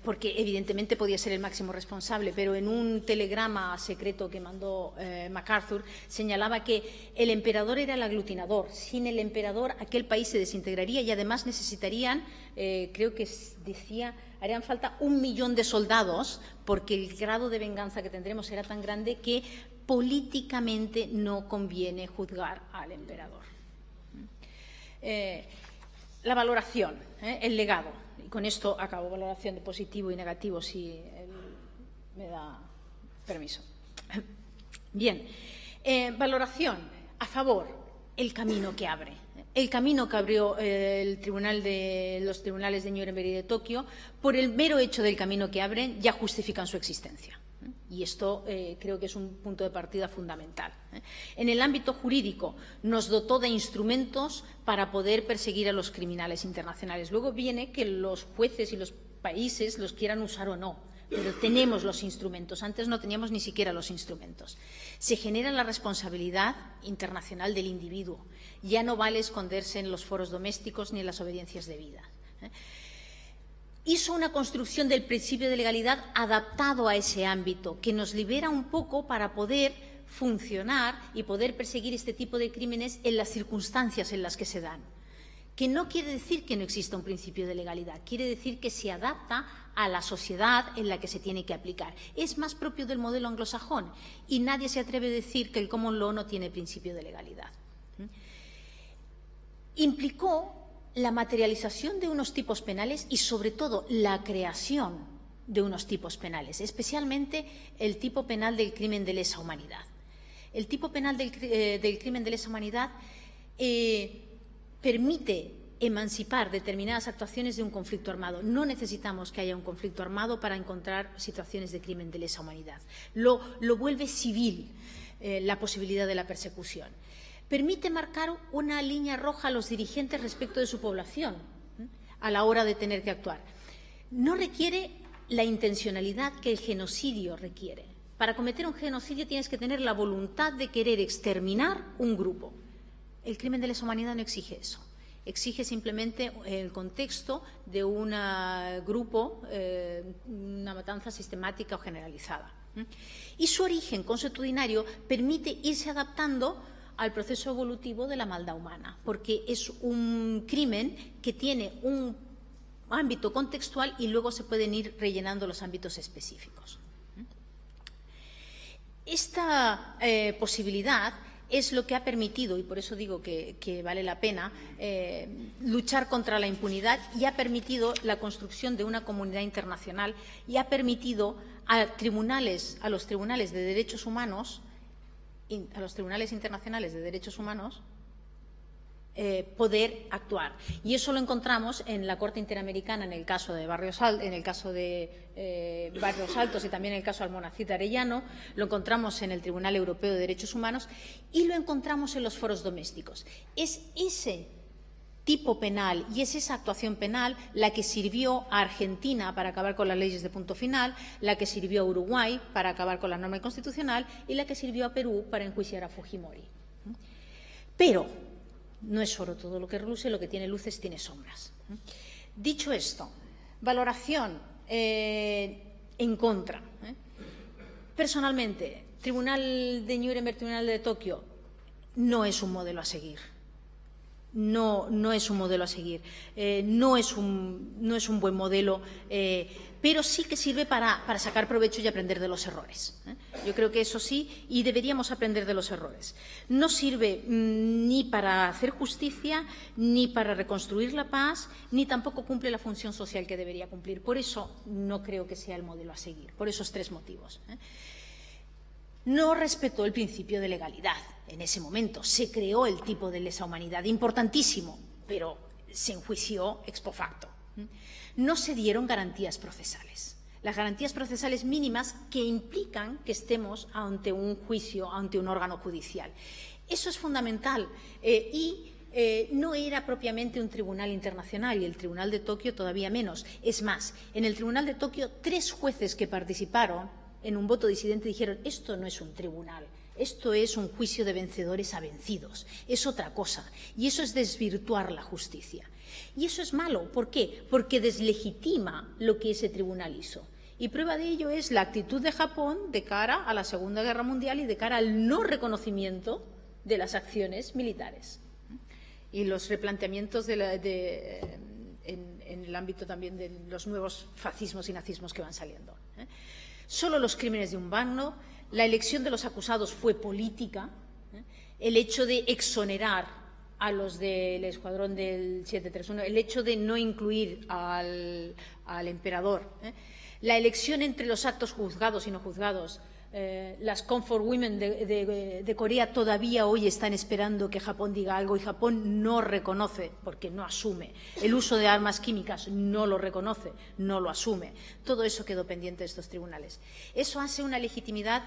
porque evidentemente podía ser el máximo responsable, pero en un telegrama secreto que mandó MacArthur señalaba que el emperador era el aglutinador. Sin el emperador aquel país se desintegraría y además necesitarían, creo que decía, harían falta 1 millón de soldados, porque el grado de venganza que tendremos era tan grande que políticamente no conviene juzgar al emperador. La valoración, el legado. Y con esto acabo. Valoración de positivo y negativo, si él me da permiso. Bien. Valoración. A favor. El camino que abre. El camino que abrió los tribunales de Nuremberg y de Tokio, por el mero hecho del camino que abren, ya justifican su existencia. Y esto creo que es un punto de partida fundamental. En el ámbito jurídico nos dotó de instrumentos para poder perseguir a los criminales internacionales. Luego viene que los jueces y los países los quieran usar o no, pero tenemos los instrumentos. Antes no teníamos ni siquiera los instrumentos. Se genera la responsabilidad internacional del individuo. Ya no vale esconderse en los foros domésticos ni en las obediencias debidas. Hizo una construcción del principio de legalidad adaptado a ese ámbito, que nos libera un poco para poder funcionar y poder perseguir este tipo de crímenes en las circunstancias en las que se dan. Que no quiere decir que no exista un principio de legalidad, quiere decir que se adapta a la sociedad en la que se tiene que aplicar. Es más propio del modelo anglosajón y nadie se atreve a decir que el common law no tiene principio de legalidad. Implicó la materialización de unos tipos penales y, sobre todo, la creación de unos tipos penales, especialmente el tipo penal del crimen de lesa humanidad. El tipo penal del crimen de lesa humanidad permite emancipar determinadas actuaciones de un conflicto armado. No necesitamos que haya un conflicto armado para encontrar situaciones de crimen de lesa humanidad. Lo vuelve civil la posibilidad de la persecución. Permite marcar una línea roja a los dirigentes respecto de su población a la hora de tener que actuar. No requiere la intencionalidad que el genocidio requiere. Para cometer un genocidio tienes que tener la voluntad de querer exterminar un grupo. El crimen de lesa humanidad no exige eso. Exige simplemente el contexto de un grupo, una matanza sistemática o generalizada. Y su origen consuetudinario permite irse adaptando al proceso evolutivo de la maldad humana, porque es un crimen que tiene un ámbito contextual y luego se pueden ir rellenando los ámbitos específicos. Esta posibilidad es lo que ha permitido, y por eso digo que vale la pena, luchar contra la impunidad, y ha permitido la construcción de una comunidad internacional, y ha permitido a los tribunales de derechos humanos, a los tribunales internacionales de derechos humanos, poder actuar. Y eso lo encontramos en la Corte Interamericana en el caso de Barrios Altos y también en el caso de Almonacid de Arellano, lo encontramos en el Tribunal Europeo de Derechos Humanos y lo encontramos en los foros domésticos. Es ese tipo penal y es esa actuación penal la que sirvió a Argentina para acabar con las leyes de punto final, la que sirvió a Uruguay para acabar con la norma constitucional y la que sirvió a Perú para enjuiciar a Fujimori. Pero no es oro todo lo que reluce, lo que tiene luces tiene sombras. Dicho esto, valoración en contra. Personalmente, Tribunal de Nuremberg, Tribunal de Tokio, no es un modelo a seguir. No es un modelo a seguir, no es un buen modelo, pero sí que sirve para sacar provecho y aprender de los errores. Yo creo que eso sí, y deberíamos aprender de los errores. No sirve ni para hacer justicia, ni para reconstruir la paz, ni tampoco cumple la función social que debería cumplir. Por eso no creo que sea el modelo a seguir, por esos tres motivos. No respetó el principio de legalidad. En ese momento se creó el tipo de lesa humanidad, importantísimo, pero se enjuició ex post facto. No se dieron garantías procesales. Las garantías procesales mínimas que implican que estemos ante un juicio, ante un órgano judicial. Eso es fundamental no era propiamente un tribunal internacional y el Tribunal de Tokio todavía menos. Es más, en el Tribunal de Tokio 3 jueces que participaron en un voto disidente dijeron esto no es un tribunal, esto es un juicio de vencedores a vencidos, es otra cosa, y eso es desvirtuar la justicia. Y eso es malo, ¿por qué? Porque deslegitima lo que ese tribunal hizo. Y prueba de ello es la actitud de Japón de cara a la Segunda Guerra Mundial y de cara al no reconocimiento de las acciones militares. Y los replanteamientos en el ámbito también de los nuevos fascismos y nazismos que van saliendo. Solo los crímenes de un bando, la elección de los acusados fue política, el hecho de exonerar a los del escuadrón del 731, el hecho de no incluir al emperador, la elección entre los actos juzgados y no juzgados. Las Comfort Women de Corea todavía hoy están esperando que Japón diga algo y Japón no reconoce, porque no asume. El uso de armas químicas no lo reconoce, no lo asume. Todo eso quedó pendiente de estos tribunales. Eso hace una legitimidad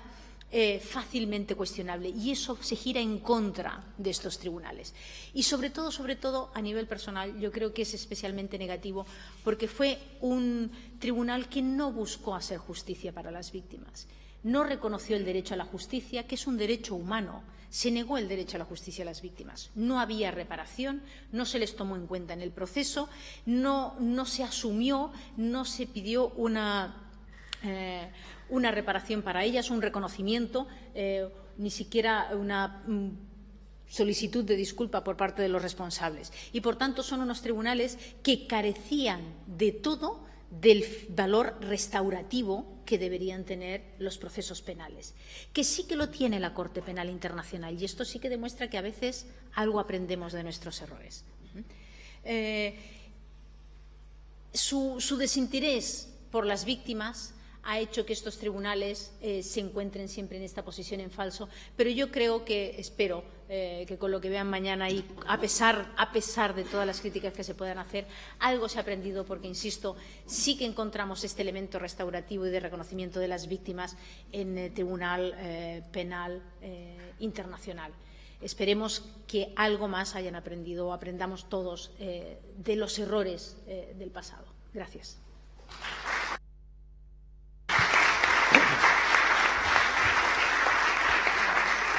fácilmente cuestionable y eso se gira en contra de estos tribunales. Y sobre todo, a nivel personal, yo creo que es especialmente negativo porque fue un tribunal que no buscó hacer justicia para las víctimas. No reconoció el derecho a la justicia, que es un derecho humano. Se negó el derecho a la justicia a las víctimas. No había reparación, no se les tomó en cuenta en el proceso, no se asumió, no se pidió una reparación para ellas, un reconocimiento, ni siquiera una solicitud de disculpa por parte de los responsables. Y, por tanto, son unos tribunales que carecían de todo del valor restaurativo que deberían tener los procesos penales, que sí que lo tiene la Corte Penal Internacional, y esto sí que demuestra que a veces algo aprendemos de nuestros errores. Su desinterés por las víctimas ha hecho que estos tribunales se encuentren siempre en esta posición en falso, pero yo creo que, espero que con lo que vean mañana y a pesar de todas las críticas que se puedan hacer, algo se ha aprendido porque, insisto, sí que encontramos este elemento restaurativo y de reconocimiento de las víctimas en el Tribunal Penal Internacional. Esperemos que algo más hayan aprendido o aprendamos todos de los errores del pasado. Gracias.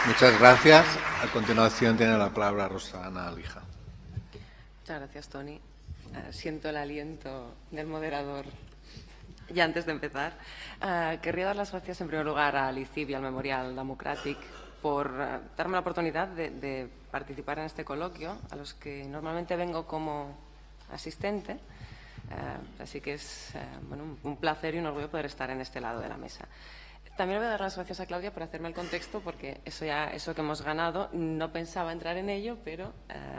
Muchas gracias. A continuación tiene la palabra Rosana Alija. Muchas gracias, Toni. Siento el aliento del moderador ya antes de empezar. Querría dar las gracias en primer lugar a l'ICIB y al Memorial Democràtic por darme la oportunidad de participar en este coloquio, a los que normalmente vengo como asistente. Así que es un placer y un orgullo poder estar en este lado de la mesa. También le voy a dar las gracias a Claudia por hacerme el contexto, porque eso que hemos ganado, no pensaba entrar en ello, pero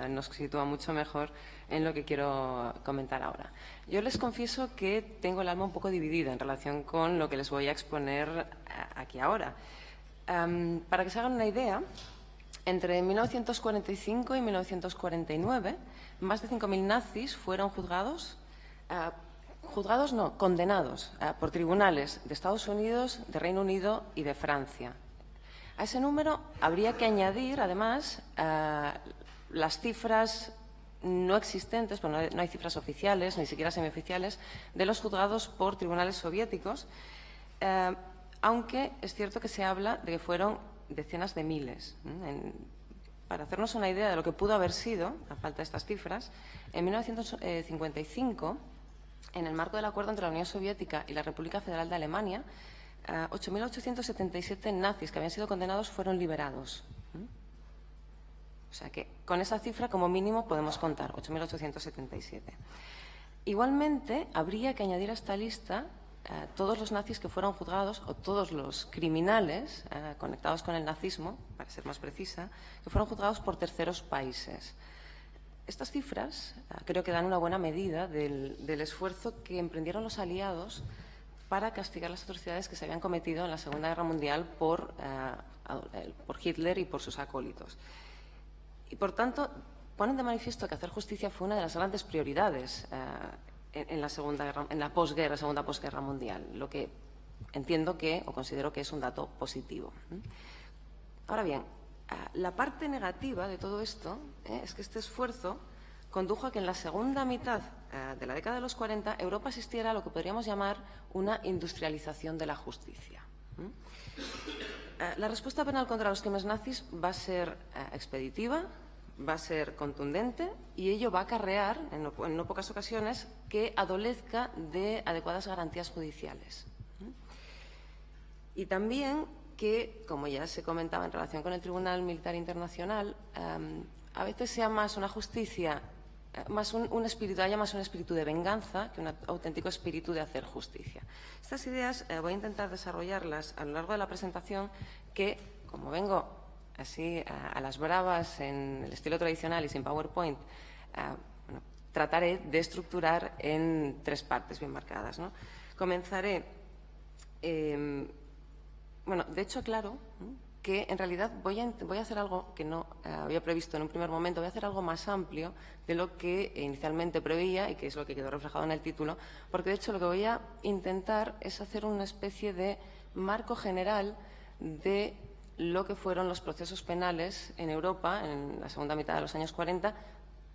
nos sitúa mucho mejor en lo que quiero comentar ahora. Yo les confieso que tengo el alma un poco dividida en relación con lo que les voy a exponer aquí ahora. Para que se hagan una idea, entre 1945 y 1949, más de 5.000 nazis fueron condenados por tribunales de Estados Unidos, de Reino Unido y de Francia. A ese número habría que añadir, además, las cifras no existentes, pero no hay cifras oficiales, ni siquiera semioficiales, de los juzgados por tribunales soviéticos, aunque es cierto que se habla de que fueron decenas de miles. Para hacernos una idea de lo que pudo haber sido, a falta de estas cifras, en 1955, en el marco del acuerdo entre la Unión Soviética y la República Federal de Alemania, 8.877 nazis que habían sido condenados fueron liberados. O sea que con esa cifra, como mínimo, podemos contar 8.877. Igualmente, habría que añadir a esta lista todos los nazis que fueron juzgados, o todos los criminales conectados con el nazismo, para ser más precisa, que fueron juzgados por terceros países. Estas cifras creo que dan una buena medida del esfuerzo que emprendieron los aliados para castigar las atrocidades que se habían cometido en la Segunda Guerra Mundial por Hitler y por sus acólitos. Y, por tanto, ponen de manifiesto que hacer justicia fue una de las grandes prioridades en la Segunda Posguerra Mundial, lo que entiendo o considero que es un dato positivo. Ahora bien, la parte negativa de todo esto es que este esfuerzo condujo a que en la segunda mitad de la década de los 40 Europa asistiera a lo que podríamos llamar una industrialización de la justicia. La respuesta penal contra los crímenes nazis va a ser expeditiva, va a ser contundente y ello va a acarrear, en no pocas ocasiones, que adolezca de adecuadas garantías judiciales. Y también que, como ya se comentaba en relación con el Tribunal Militar Internacional, a veces sea más una justicia, haya más un espíritu de venganza que un auténtico espíritu de hacer justicia. Estas ideas voy a intentar desarrollarlas a lo largo de la presentación, que, como vengo así a las bravas, en el estilo tradicional y sin PowerPoint, bueno, trataré de estructurar en 3 partes bien marcadas, ¿no? Comenzaré, bueno, de hecho, claro que en realidad voy a hacer algo que no había previsto en un primer momento, voy a hacer algo más amplio de lo que inicialmente preveía y que es lo que quedó reflejado en el título, porque de hecho lo que voy a intentar es hacer una especie de marco general de lo que fueron los procesos penales en Europa en la segunda mitad de los años 40,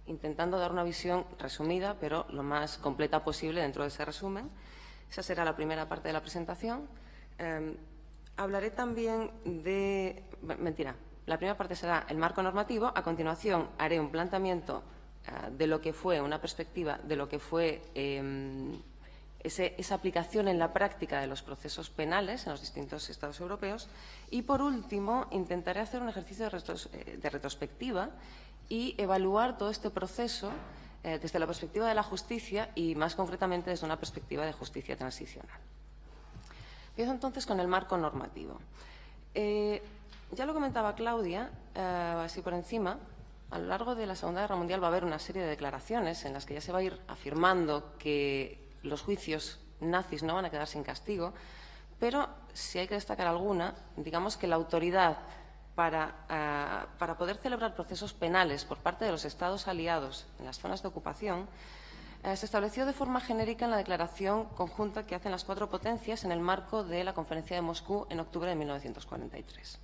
intentando dar una visión resumida, pero lo más completa posible dentro de ese resumen. Esa será la primera parte de la presentación. Hablaré también de… Mentira, la primera parte será el marco normativo. A continuación haré un planteamiento de lo que fue, una perspectiva de lo que fue esa aplicación en la práctica de los procesos penales en los distintos estados europeos. Y, por último, intentaré hacer un ejercicio de retrospectiva y evaluar todo este proceso desde la perspectiva de la justicia y, más concretamente, desde una perspectiva de justicia transicional. Empiezo entonces con el marco normativo. Ya lo comentaba Claudia, así por encima, a lo largo de la Segunda Guerra Mundial va a haber una serie de declaraciones en las que ya se va a ir afirmando que los juicios nazis no van a quedar sin castigo, pero si hay que destacar alguna, digamos que la autoridad para poder celebrar procesos penales por parte de los Estados aliados en las zonas de ocupación se estableció de forma genérica en la declaración conjunta que hacen las 4 potencias en el marco de la Conferencia de Moscú en octubre de 1943.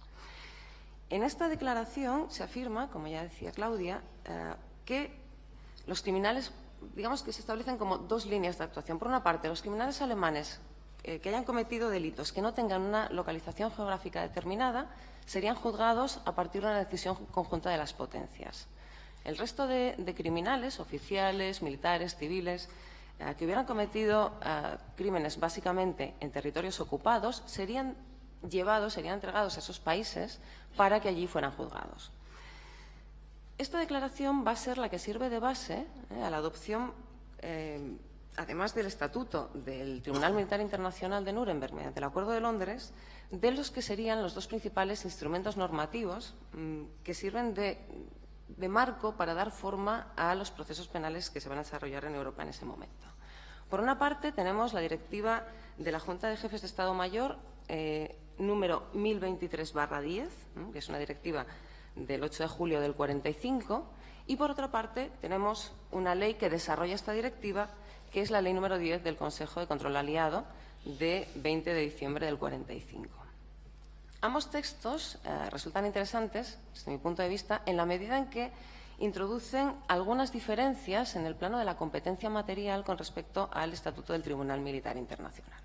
En esta declaración se afirma, como ya decía Claudia, que los criminales, digamos que se establecen como 2 líneas de actuación. Por una parte, los criminales alemanes que hayan cometido delitos que no tengan una localización geográfica determinada serían juzgados a partir de una decisión conjunta de las potencias. El resto de criminales, oficiales, militares, civiles, que hubieran cometido crímenes básicamente en territorios ocupados, serían entregados a esos países para que allí fueran juzgados. Esta declaración va a ser la que sirve de base a la adopción, además del Estatuto del Tribunal Militar Internacional de Nuremberg, mediante el Acuerdo de Londres, de los que serían los 2 principales instrumentos normativos que sirven de marco para dar forma a los procesos penales que se van a desarrollar en Europa en ese momento. Por una parte, tenemos la directiva de la Junta de Jefes de Estado Mayor número 1023/10, que es una directiva del 8 de julio del 45, y por otra parte tenemos una ley que desarrolla esta directiva, que es la ley número 10 del Consejo de Control Aliado de 20 de diciembre del 45. Ambos textos resultan interesantes, desde mi punto de vista, en la medida en que introducen algunas diferencias en el plano de la competencia material con respecto al Estatuto del Tribunal Militar Internacional.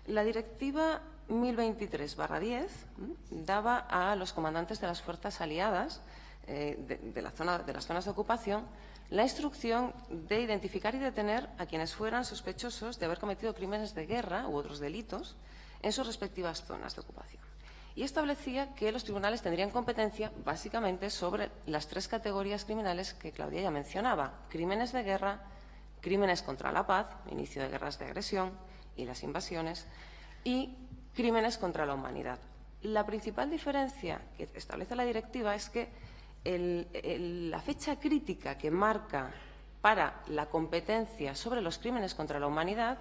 La Directiva 1023/10 daba a los comandantes de las fuerzas aliadas de las zonas de ocupación la instrucción de identificar y detener a quienes fueran sospechosos de haber cometido crímenes de guerra u otros delitos en sus respectivas zonas de ocupación. Y establecía que los tribunales tendrían competencia básicamente sobre las 3 categorías criminales que Claudia ya mencionaba: crímenes de guerra, crímenes contra la paz, inicio de guerras de agresión y las invasiones, y crímenes contra la humanidad. La principal diferencia que establece la directiva es que la fecha crítica que marca para la competencia sobre los crímenes contra la humanidad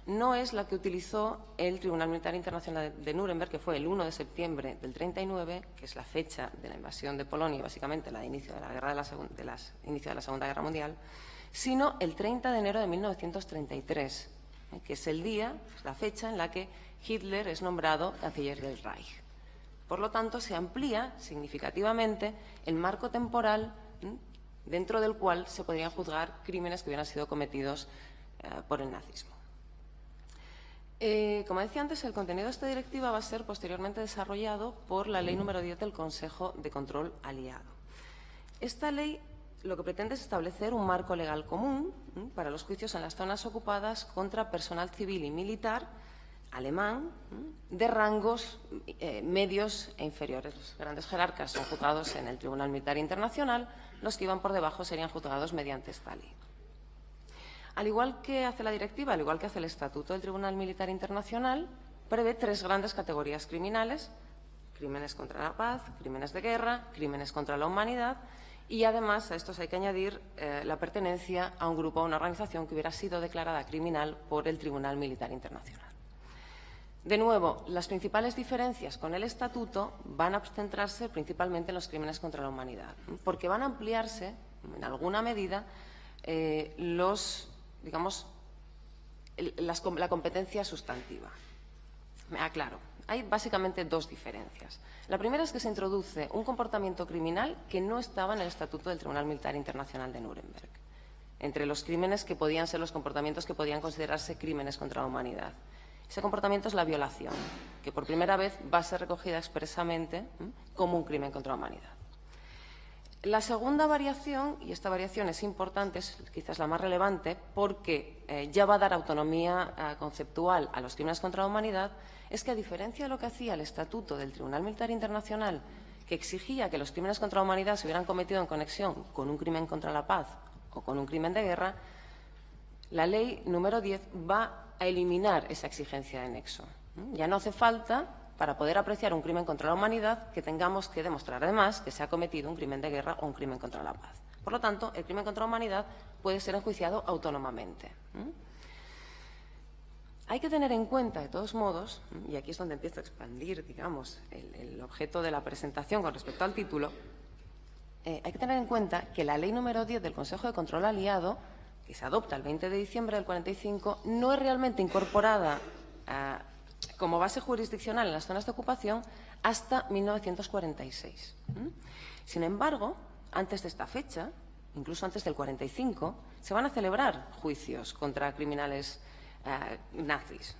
no es la que utilizó el Tribunal Militar Internacional de Nuremberg, que fue el 1 de septiembre del 39, que es la fecha de la invasión de Polonia, básicamente el inicio de la Segunda Guerra Mundial, sino el 30 de enero de 1933, que es el día, la fecha en la que Hitler es nombrado canciller del Reich. Por lo tanto, se amplía significativamente el marco temporal dentro del cual se podrían juzgar crímenes que hubieran sido cometidos por el nazismo. Como decía antes, el contenido de esta directiva va a ser posteriormente desarrollado por la Ley número 10 del Consejo de Control Aliado. Esta ley lo que pretende es establecer un marco legal común para los juicios en las zonas ocupadas contra personal civil y militar alemán de rangos medios e inferiores. Los grandes jerarcas son juzgados en el Tribunal Militar Internacional, los que iban por debajo serían juzgados mediante esta ley. Al igual que hace la directiva, al igual que hace el Estatuto del Tribunal Militar Internacional, prevé 3 grandes categorías criminales crímenes contra la paz, crímenes de guerra, crímenes contra la humanidad y, además, a estos hay que añadir la pertenencia a un grupo o una organización que hubiera sido declarada criminal por el Tribunal Militar Internacional. De nuevo, las principales diferencias con el Estatuto van a centrarse principalmente en los crímenes contra la humanidad, porque van a ampliarse, en alguna medida, la competencia sustantiva. Me aclaro. Hay básicamente dos diferencias. La primera es que se introduce un comportamiento criminal que no estaba en el Estatuto del Tribunal Militar Internacional de Nuremberg, entre los crímenes que podían ser los comportamientos que podían considerarse crímenes contra la humanidad. Ese comportamiento es la violación, que por primera vez va a ser recogida expresamente como un crimen contra la humanidad. La segunda variación, y esta variación es importante, es quizás la más relevante, porque ya va a dar autonomía conceptual a los crímenes contra la humanidad, es que, a diferencia de lo que hacía el Estatuto del Tribunal Militar Internacional, que exigía que los crímenes contra la humanidad se hubieran cometido en conexión con un crimen contra la paz o con un crimen de guerra, la ley número 10 va a eliminar esa exigencia de nexo. Ya no hace falta, para poder apreciar un crimen contra la humanidad, que tengamos que demostrar, además, que se ha cometido un crimen de guerra o un crimen contra la paz. Por lo tanto, el crimen contra la humanidad puede ser enjuiciado autónomamente. Hay que tener en cuenta, de todos modos, y aquí es donde empiezo a expandir, digamos, el objeto de la presentación con respecto al título, hay que tener en cuenta que la ley número 10 del Consejo de Control Aliado, que se adopta el 20 de diciembre del 45, no es realmente incorporada como base jurisdiccional en las zonas de ocupación hasta 1946. Sin embargo, antes de esta fecha, incluso antes del 45, se van a celebrar juicios contra criminales nazis.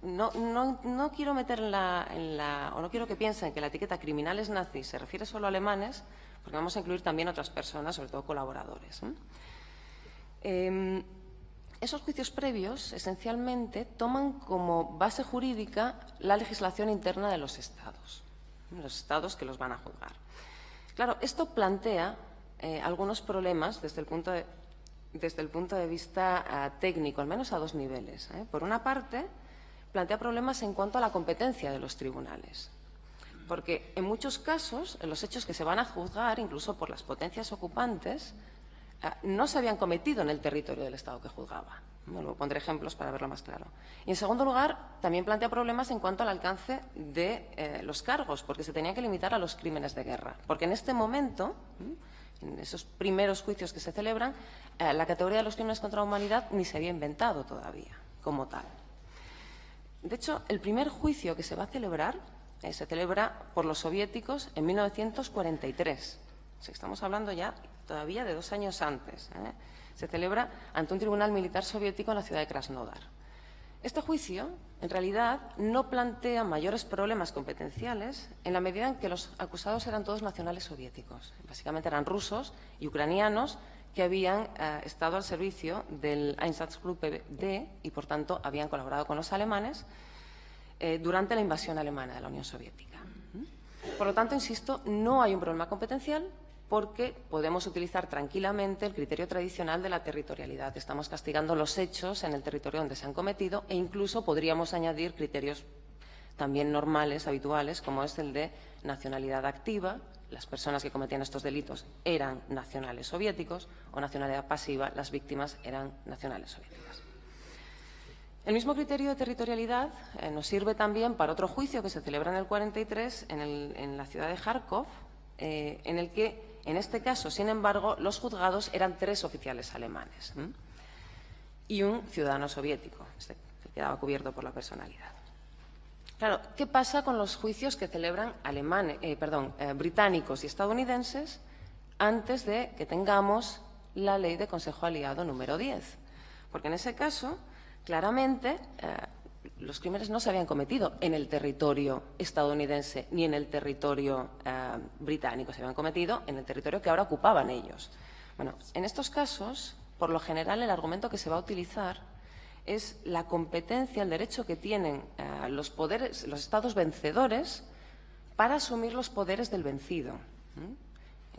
No quiero meter o no quiero que piensen que la etiqueta criminales nazis se refiere solo a alemanes, porque vamos a incluir también otras personas, sobre todo colaboradores. Esos juicios previos, esencialmente, toman como base jurídica la legislación interna de los estados que los van a juzgar. Claro, esto plantea algunos problemas desde el punto de vista técnico, al menos a dos niveles. Por una parte, plantea problemas en cuanto a la competencia de los tribunales, porque en muchos casos los hechos que se van a juzgar, incluso por las potencias ocupantes, no se habían cometido en el territorio del Estado que juzgaba. Luego pondré ejemplos para verlo más claro. Y, en segundo lugar, también plantea problemas en cuanto al alcance de los cargos, porque se tenían que limitar a los crímenes de guerra. Porque en este momento, en esos primeros juicios que se celebran, la categoría de los crímenes contra la humanidad ni se había inventado todavía como tal. De hecho, el primer juicio que se va a celebrar se celebra por los soviéticos en 1943. O sea, estamos hablando ya todavía de 2 años antes. Se celebra ante un tribunal militar soviético en la ciudad de Krasnodar. Este juicio, en realidad, no plantea mayores problemas competenciales en la medida en que los acusados eran todos nacionales soviéticos. Básicamente eran rusos y ucranianos que habían estado al servicio del Einsatzgruppe D y, por tanto, habían colaborado con los alemanes durante la invasión alemana de la Unión Soviética. Por lo tanto, insisto, no hay un problema competencial, porque podemos utilizar tranquilamente el criterio tradicional de la territorialidad. Estamos castigando los hechos en el territorio donde se han cometido e incluso podríamos añadir criterios también normales, habituales, como es el de nacionalidad activa. Las personas que cometían estos delitos eran nacionales soviéticos, o nacionalidad pasiva, las víctimas eran nacionales soviéticas. El mismo criterio de territorialidad nos sirve también para otro juicio que se celebra en el 43 en la ciudad de Kharkov, en el que, en este caso, sin embargo, los juzgados eran 3 oficiales alemanes y un ciudadano soviético, que quedaba cubierto por la personalidad. Claro, ¿qué pasa con los juicios que celebran británicos y estadounidenses antes de que tengamos la ley de Consejo Aliado número 10? Porque en ese caso, claramente, los crímenes no se habían cometido en el territorio estadounidense ni en el territorio británico, se habían cometido en el territorio que ahora ocupaban ellos. Bueno, en estos casos, por lo general, el argumento que se va a utilizar es la competencia, el derecho que tienen los estados vencedores para asumir los poderes del vencido,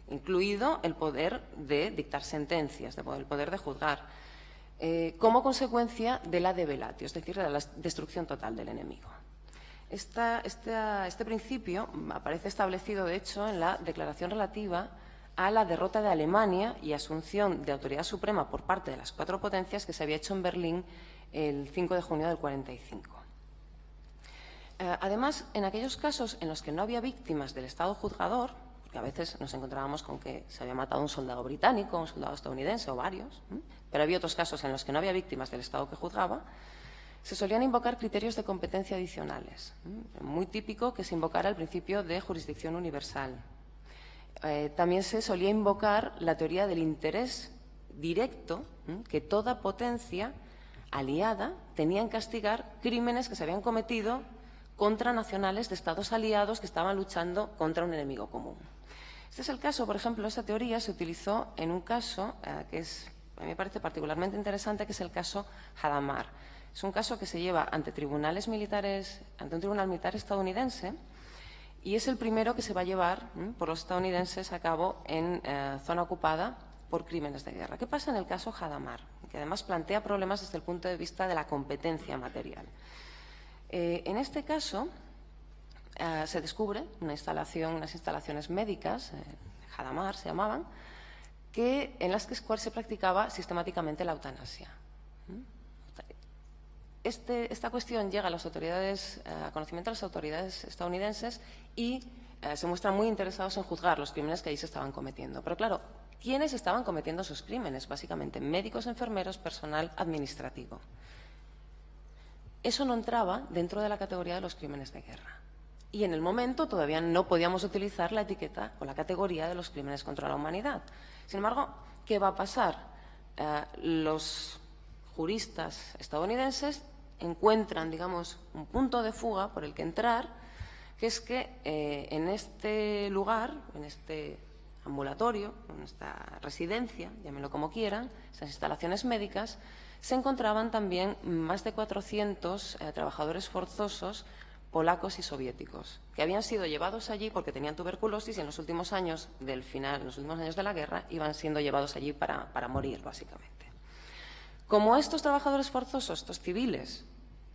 incluido el poder de dictar sentencias, el poder de juzgar, como consecuencia de la develatio, es decir, de la destrucción total del enemigo. Este principio aparece establecido, de hecho, en la declaración relativa a la derrota de Alemania y asunción de autoridad suprema por parte de las 4 potencias que se había hecho en Berlín el 5 de junio del 45. Además, en aquellos casos en los que no había víctimas del Estado juzgador, porque a veces nos encontrábamos con que se había matado un soldado británico, un soldado estadounidense o varios, pero había otros casos en los que no había víctimas del Estado que juzgaba, se solían invocar criterios de competencia adicionales. Muy típico que se invocara el principio de jurisdicción universal. También se solía invocar la teoría del interés directo, que toda potencia aliada tenía en castigar crímenes que se habían cometido contra nacionales de estados aliados que estaban luchando contra un enemigo común. Este es el caso, por ejemplo, esa teoría se utilizó en un caso que a mí me parece particularmente interesante, que es el caso Hadamard. Es un caso que se lleva ante tribunales militares, ante un tribunal militar estadounidense, y es el primero que se va a llevar por los estadounidenses a cabo en zona ocupada por crímenes de guerra. ¿Qué pasa en el caso Hadamard? Que además plantea problemas desde el punto de vista de la competencia material. En este caso se descubre unas instalaciones médicas, Hadamard se llamaban, en las que se practicaba sistemáticamente la eutanasia. Esta cuestión llega a conocimiento de las autoridades estadounidenses y se muestran muy interesados en juzgar los crímenes que ahí se estaban cometiendo. Pero claro, ¿quiénes estaban cometiendo esos crímenes? Básicamente médicos, enfermeros, personal administrativo. Eso no entraba dentro de la categoría de los crímenes de guerra. Y en el momento todavía no podíamos utilizar la etiqueta o la categoría de los crímenes contra la humanidad. Sin embargo, ¿qué va a pasar? Los juristas estadounidenses encuentran, digamos, un punto de fuga por el que entrar, que es que en este lugar, en este ambulatorio, en esta residencia, llámenlo como quieran, estas instalaciones médicas, se encontraban también más de 400 trabajadores forzosos polacos y soviéticos, que habían sido llevados allí porque tenían tuberculosis y en los últimos años de la guerra, iban siendo llevados allí para morir, básicamente. Como estos trabajadores forzosos, estos civiles,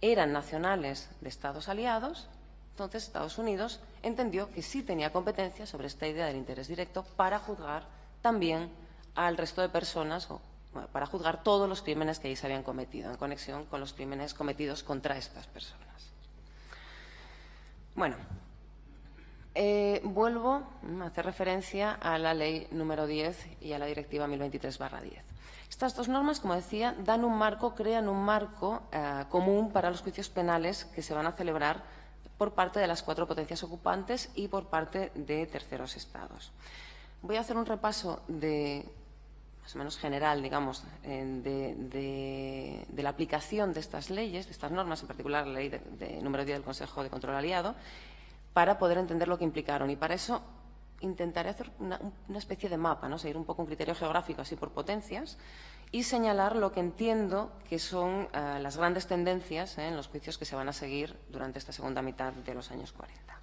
eran nacionales de Estados aliados, entonces Estados Unidos entendió que sí tenía competencia sobre esta idea del interés directo para juzgar también al resto de personas, para juzgar todos los crímenes que ahí se habían cometido, en conexión con los crímenes cometidos contra estas personas. Bueno, vuelvo a hacer referencia a la Ley número 10 y a la Directiva 1023/10. Estas dos normas, como decía, crean un marco común para los juicios penales que se van a celebrar por parte de las 4 potencias ocupantes y por parte de terceros estados. Voy a hacer un repaso más o menos general, digamos, de la aplicación de estas leyes, de estas normas, en particular la Ley número 10 del Consejo de Control Aliado, para poder entender lo que implicaron. Y para eso intentaré hacer una especie de mapa, ¿no? Seguir un poco un criterio geográfico así por potencias y señalar lo que entiendo que son las grandes tendencias en los juicios que se van a seguir durante esta segunda mitad de los años 40.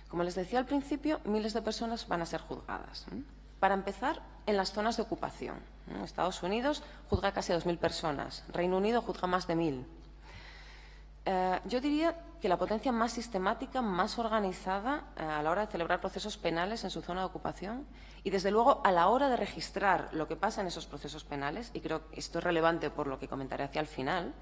Como les decía al principio, miles de personas van a ser juzgadas. Para empezar, en las zonas de ocupación. Estados Unidos juzga casi a 2.000 personas, Reino Unido juzga más de 1.000. Yo diría que la potencia más sistemática, más organizada a la hora de celebrar procesos penales en su zona de ocupación y, desde luego, a la hora de registrar lo que pasa en esos procesos penales, y creo que esto es relevante por lo que comentaré hacia el final,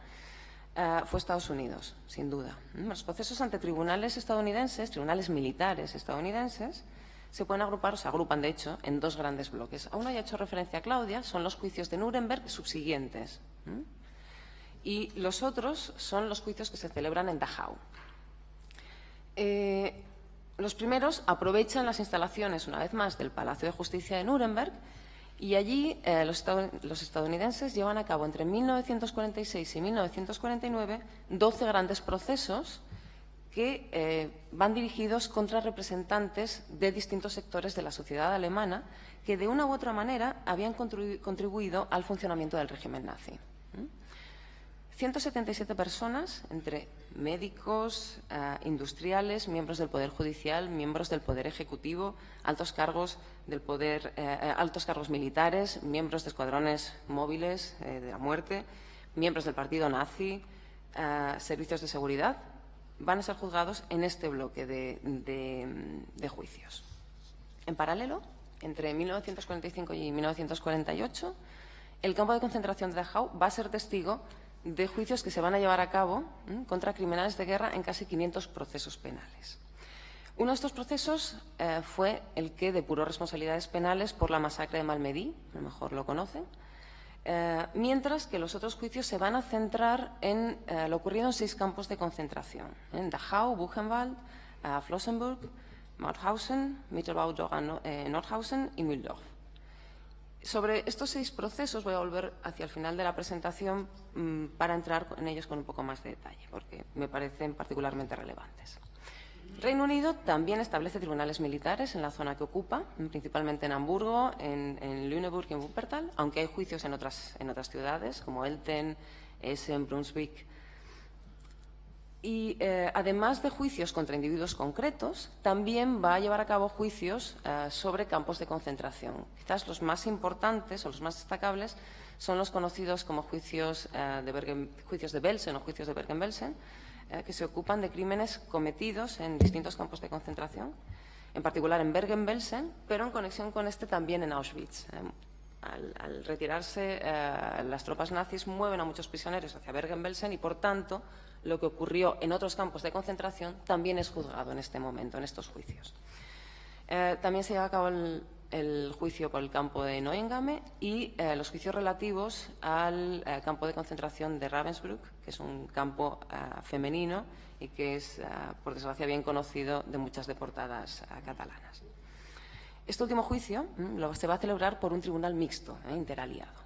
fue Estados Unidos, sin duda. Los procesos ante tribunales estadounidenses, tribunales militares estadounidenses, se pueden agrupar, o se agrupan, de hecho, en 2 grandes bloques. A uno ya ha hecho referencia Claudia, son los juicios de Nuremberg subsiguientes. Y los otros son los juicios que se celebran en Dachau. Los primeros aprovechan las instalaciones, una vez más, del Palacio de Justicia de Nuremberg y allí los estadounidenses llevan a cabo entre 1946 y 1949 12 grandes procesos que van dirigidos contra representantes de distintos sectores de la sociedad alemana que de una u otra manera habían contribuido al funcionamiento del régimen nazi. 177 personas, entre médicos, industriales, miembros del Poder Judicial, miembros del Poder Ejecutivo, altos cargos militares, miembros de escuadrones móviles de la muerte, miembros del partido nazi, servicios de seguridad, van a ser juzgados en este bloque de juicios. En paralelo, entre 1945 y 1948, el campo de concentración de Dachau va a ser testigo de juicios que se van a llevar a cabo contra criminales de guerra en casi 500 procesos penales. Uno de estos procesos fue el que depuró responsabilidades penales por la masacre de Malmedy, a lo mejor lo conocen, mientras que los otros juicios se van a centrar en lo ocurrido en 6 campos de concentración, en Dachau, Buchenwald, Flossenbürg, Mauthausen, Mittelbau-Nordhausen y Mühldorf. Sobre estos 6 procesos voy a volver hacia el final de la presentación para entrar en ellos con un poco más de detalle, porque me parecen particularmente relevantes. Reino Unido también establece tribunales militares en la zona que ocupa, principalmente en Hamburgo, en Lüneburg y en Wuppertal, aunque hay juicios en otras ciudades, como Elten, Essen, Brunswick. Y además de juicios contra individuos concretos, también va a llevar a cabo juicios sobre campos de concentración. Quizás los más importantes o los más destacables son los conocidos como juicios de Belsen o juicios de Bergen-Belsen, que se ocupan de crímenes cometidos en distintos campos de concentración, en particular en Bergen-Belsen, pero en conexión con este también en Auschwitz. Al retirarse, las tropas nazis mueven a muchos prisioneros hacia Bergen-Belsen y, por tanto, lo que ocurrió en otros campos de concentración también es juzgado en este momento, en estos juicios. También se lleva a cabo el juicio por el campo de Neuengamme y los juicios relativos al campo de concentración de Ravensbrück, que es un campo femenino y que es, por desgracia, bien conocido de muchas deportadas catalanas. Este último juicio se va a celebrar por un tribunal mixto, interaliado.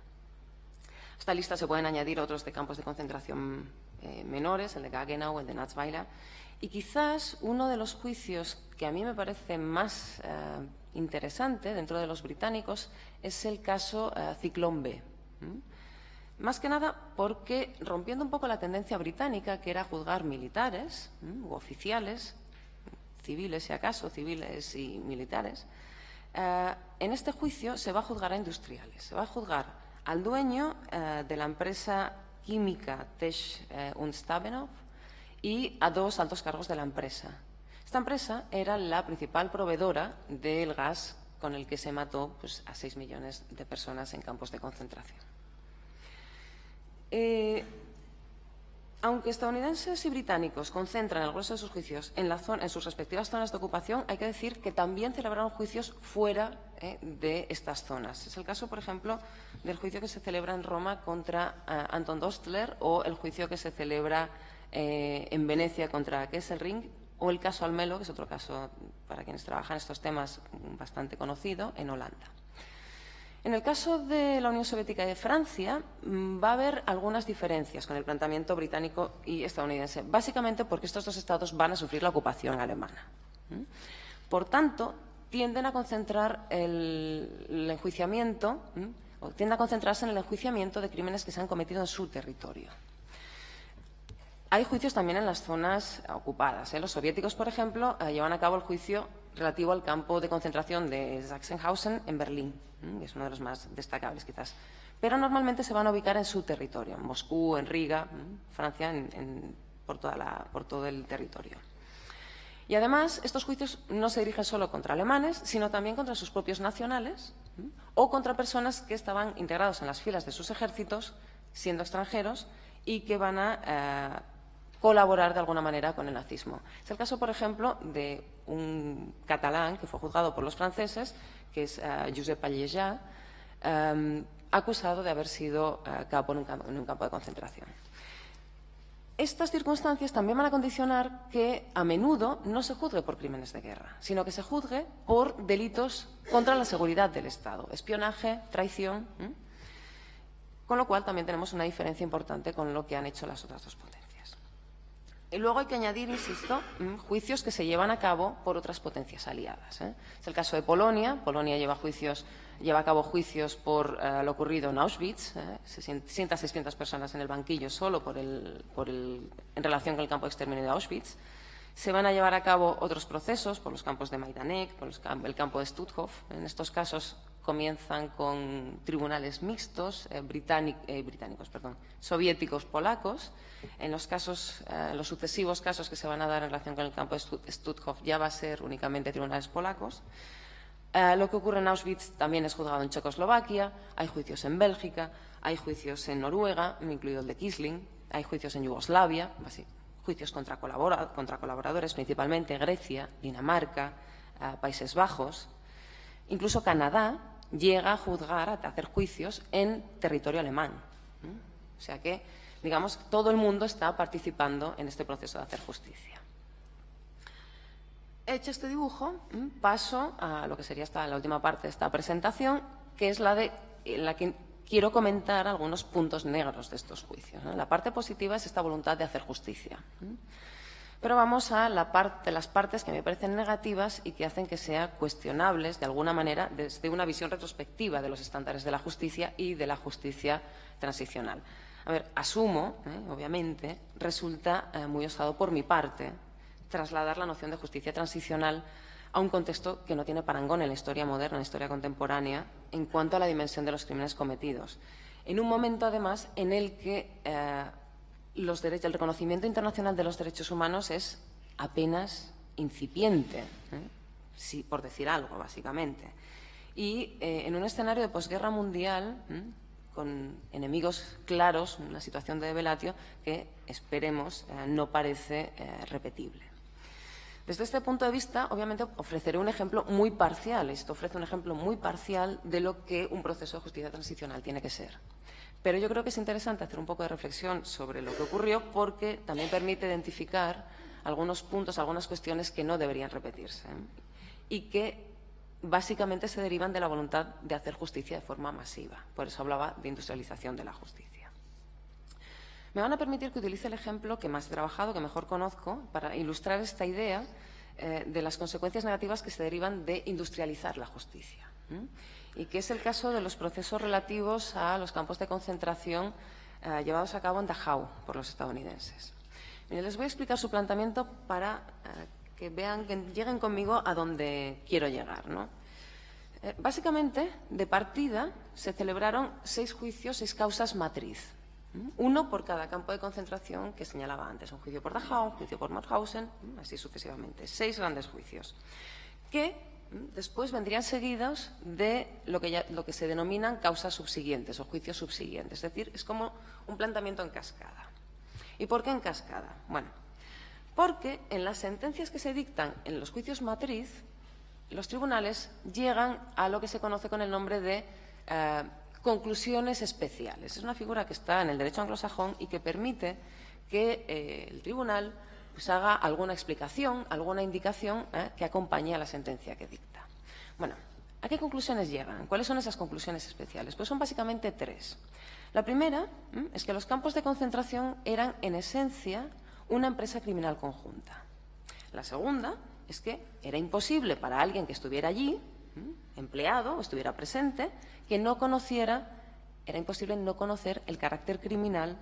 A esta lista se pueden añadir otros de campos de concentración menores, el de Gaggenau, el de Natzweiler, y quizás uno de los juicios que a mí me parece más interesante dentro de los británicos es el caso Ciclón B. Más que nada porque, rompiendo un poco la tendencia británica, que era juzgar militares u oficiales, civiles si acaso, civiles y militares, en este juicio se va a juzgar a industriales. Se va a juzgar al dueño de la empresa química Tesch und Stabenow y a 2 altos cargos de la empresa. Esta empresa era la principal proveedora del gas con el que se mató a 6 millones de personas en campos de concentración. Aunque estadounidenses y británicos concentran el grueso de sus juicios en sus respectivas zonas de ocupación, hay que decir que también celebraron juicios fuera de estas zonas. Es el caso, por ejemplo, del juicio que se celebra en Roma contra Anton Dostler o el juicio que se celebra en Venecia contra Kesselring, o el caso Almelo, que es otro caso para quienes trabajan estos temas bastante conocido, en Holanda. En el caso de la Unión Soviética y de Francia va a haber algunas diferencias con el planteamiento británico y estadounidense, básicamente porque estos 2 estados van a sufrir la ocupación alemana. Por tanto, tienden a concentrar el enjuiciamiento, o tienden a concentrarse en el enjuiciamiento de crímenes que se han cometido en su territorio. Hay juicios también en las zonas ocupadas. Los soviéticos, por ejemplo, llevan a cabo el juicio relativo al campo de concentración de Sachsenhausen en Berlín, que es uno de los más destacables quizás. Pero normalmente se van a ubicar en su territorio, en Moscú, en Riga, Francia, por todo el territorio. Y además, estos juicios no se dirigen solo contra alemanes, sino también contra sus propios nacionales o contra personas que estaban integrados en las filas de sus ejércitos, siendo extranjeros, y que van a colaborar de alguna manera con el nazismo. Es el caso, por ejemplo, de un catalán que fue juzgado por los franceses, que es Josep Pallejà, acusado de haber sido capo en un campo de concentración. Estas circunstancias también van a condicionar que a menudo no se juzgue por crímenes de guerra, sino que se juzgue por delitos contra la seguridad del Estado, espionaje, traición, con lo cual también tenemos una diferencia importante con lo que han hecho las otras 2 potencias. Y luego hay que añadir, insisto, juicios que se llevan a cabo por otras potencias aliadas. Es el caso de Polonia. Polonia lleva a cabo juicios por lo ocurrido en Auschwitz. Se sienta 600 personas en el banquillo solo en relación con el campo de exterminio de Auschwitz. Se van a llevar a cabo otros procesos por los campos de Majdanek, por el campo de Stutthof. En estos casos comienzan con tribunales mixtos, soviéticos polacos. En los sucesivos casos que se van a dar en relación con el campo de Stutthof ya va a ser únicamente tribunales polacos. Lo que ocurre en Auschwitz también es juzgado en Checoslovaquia, hay juicios en Bélgica, hay juicios en Noruega, incluido el de Kisling, hay juicios en Yugoslavia, juicios contra colaboradores, principalmente Grecia, Dinamarca, Países Bajos. Incluso Canadá llega a juzgar, a hacer juicios en territorio alemán. O sea que, digamos, todo el mundo está participando en este proceso de hacer justicia. Hecho este dibujo, paso a lo que sería la última parte de esta presentación, que es en la que quiero comentar algunos puntos negros de estos juicios, ¿no? La parte positiva es esta voluntad de hacer justicia. Pero vamos a las partes que me parecen negativas y que hacen que sean cuestionables, de alguna manera, desde una visión retrospectiva de los estándares de la justicia y de la justicia transicional. A ver, asumo, obviamente, resulta muy osado por mi parte trasladar la noción de justicia transicional a un contexto que no tiene parangón en la historia moderna, en la historia contemporánea, en cuanto a la dimensión de los crímenes cometidos. En un momento, además, en el que el reconocimiento internacional de los derechos humanos es apenas incipiente, sí, por decir algo, básicamente. Y en un escenario de posguerra mundial, con enemigos claros, una situación de develatio que, esperemos, no parece repetible. Desde este punto de vista, obviamente, ofreceré un ejemplo muy parcial. Esto ofrece un ejemplo muy parcial de lo que un proceso de justicia transicional tiene que ser. Pero yo creo que es interesante hacer un poco de reflexión sobre lo que ocurrió porque también permite identificar algunos puntos, algunas cuestiones que no deberían repetirse y que básicamente se derivan de la voluntad de hacer justicia de forma masiva. Por eso hablaba de industrialización de la justicia. Me van a permitir que utilice el ejemplo que más he trabajado, que mejor conozco, para ilustrar esta idea de las consecuencias negativas que se derivan de industrializar la justicia. Y que es el caso de los procesos relativos a los campos de concentración llevados a cabo en Dachau por los estadounidenses. Miren, les voy a explicar su planteamiento para que vean, que lleguen conmigo a donde quiero llegar, ¿no? Básicamente, de partida, se celebraron 6 juicios, 6 causas matriz. Uno por cada campo de concentración que señalaba antes. Un juicio por Dachau, un juicio por Mauthausen, así sucesivamente. 6 grandes juicios que después vendrían seguidos de lo que se denominan causas subsiguientes o juicios subsiguientes. Es decir, es como un planteamiento en cascada. ¿Y por qué en cascada? Bueno, porque en las sentencias que se dictan en los juicios matriz, los tribunales llegan a lo que se conoce con el nombre de conclusiones especiales. Es una figura que está en el derecho anglosajón y que permite que el tribunal haga alguna explicación, alguna indicación que acompañe a la sentencia que dicta. Bueno, ¿a qué conclusiones llegan? ¿Cuáles son esas conclusiones especiales? Pues son básicamente 3. La primera es que los campos de concentración eran, en esencia, una empresa criminal conjunta. La segunda es que era imposible para alguien que estuviera allí, empleado o estuviera presente, que no conociera, era imposible no conocer el carácter criminal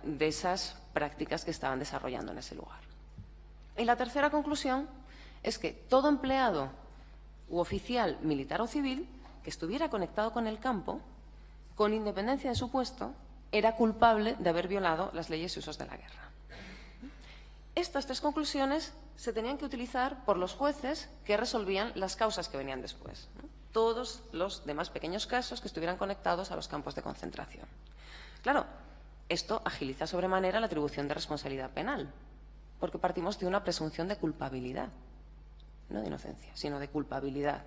de esas prácticas que estaban desarrollando en ese lugar. Y la tercera conclusión es que todo empleado u oficial militar o civil que estuviera conectado con el campo, con independencia de su puesto, era culpable de haber violado las leyes y usos de la guerra. Estas 3 conclusiones se tenían que utilizar por los jueces que resolvían las causas que venían después, ¿no? Todos los demás pequeños casos que estuvieran conectados a los campos de concentración. Claro, esto agiliza sobremanera la atribución de responsabilidad penal, porque partimos de una presunción de culpabilidad, no de inocencia, sino de culpabilidad.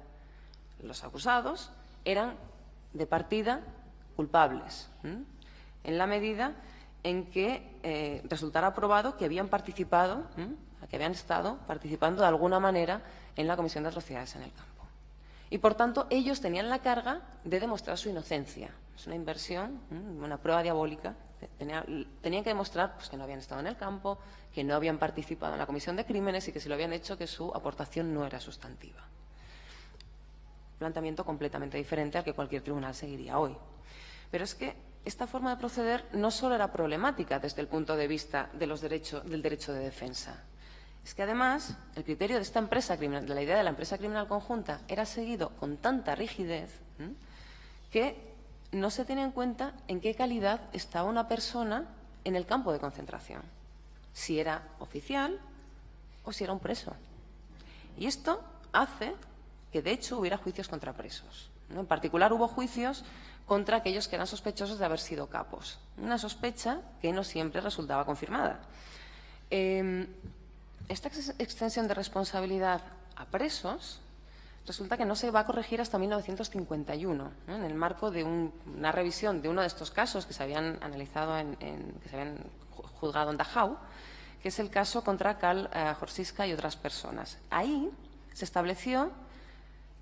Los acusados eran de partida culpables, en la medida en que resultara probado que habían participado, que habían estado participando de alguna manera en la comisión de atrocidades en el campo. Y, por tanto, ellos tenían la carga de demostrar su inocencia. Es una inversión, una prueba diabólica. Tenían que demostrar pues, que no habían estado en el campo, que no habían participado en la comisión de crímenes y que si lo habían hecho, que su aportación no era sustantiva. Planteamiento completamente diferente al que cualquier tribunal seguiría hoy. Pero es que esta forma de proceder no solo era problemática desde el punto de vista de del derecho de defensa, es que además el criterio de esta empresa criminal, de la idea de la empresa criminal conjunta, era seguido con tanta rigidez que no se tiene en cuenta en qué calidad estaba una persona en el campo de concentración, si era oficial o si era un preso. Y esto hace que, de hecho, hubiera juicios contra presos, ¿no? En particular, hubo juicios contra aquellos que eran sospechosos de haber sido capos. Una sospecha que no siempre resultaba confirmada. Esta extensión de responsabilidad a presos resulta que no se va a corregir hasta 1951, ¿no? En el marco de una revisión de uno de estos casos que se habían analizado, que se habían juzgado en Dachau, que es el caso contra Karl Horsiska y otras personas. Ahí se estableció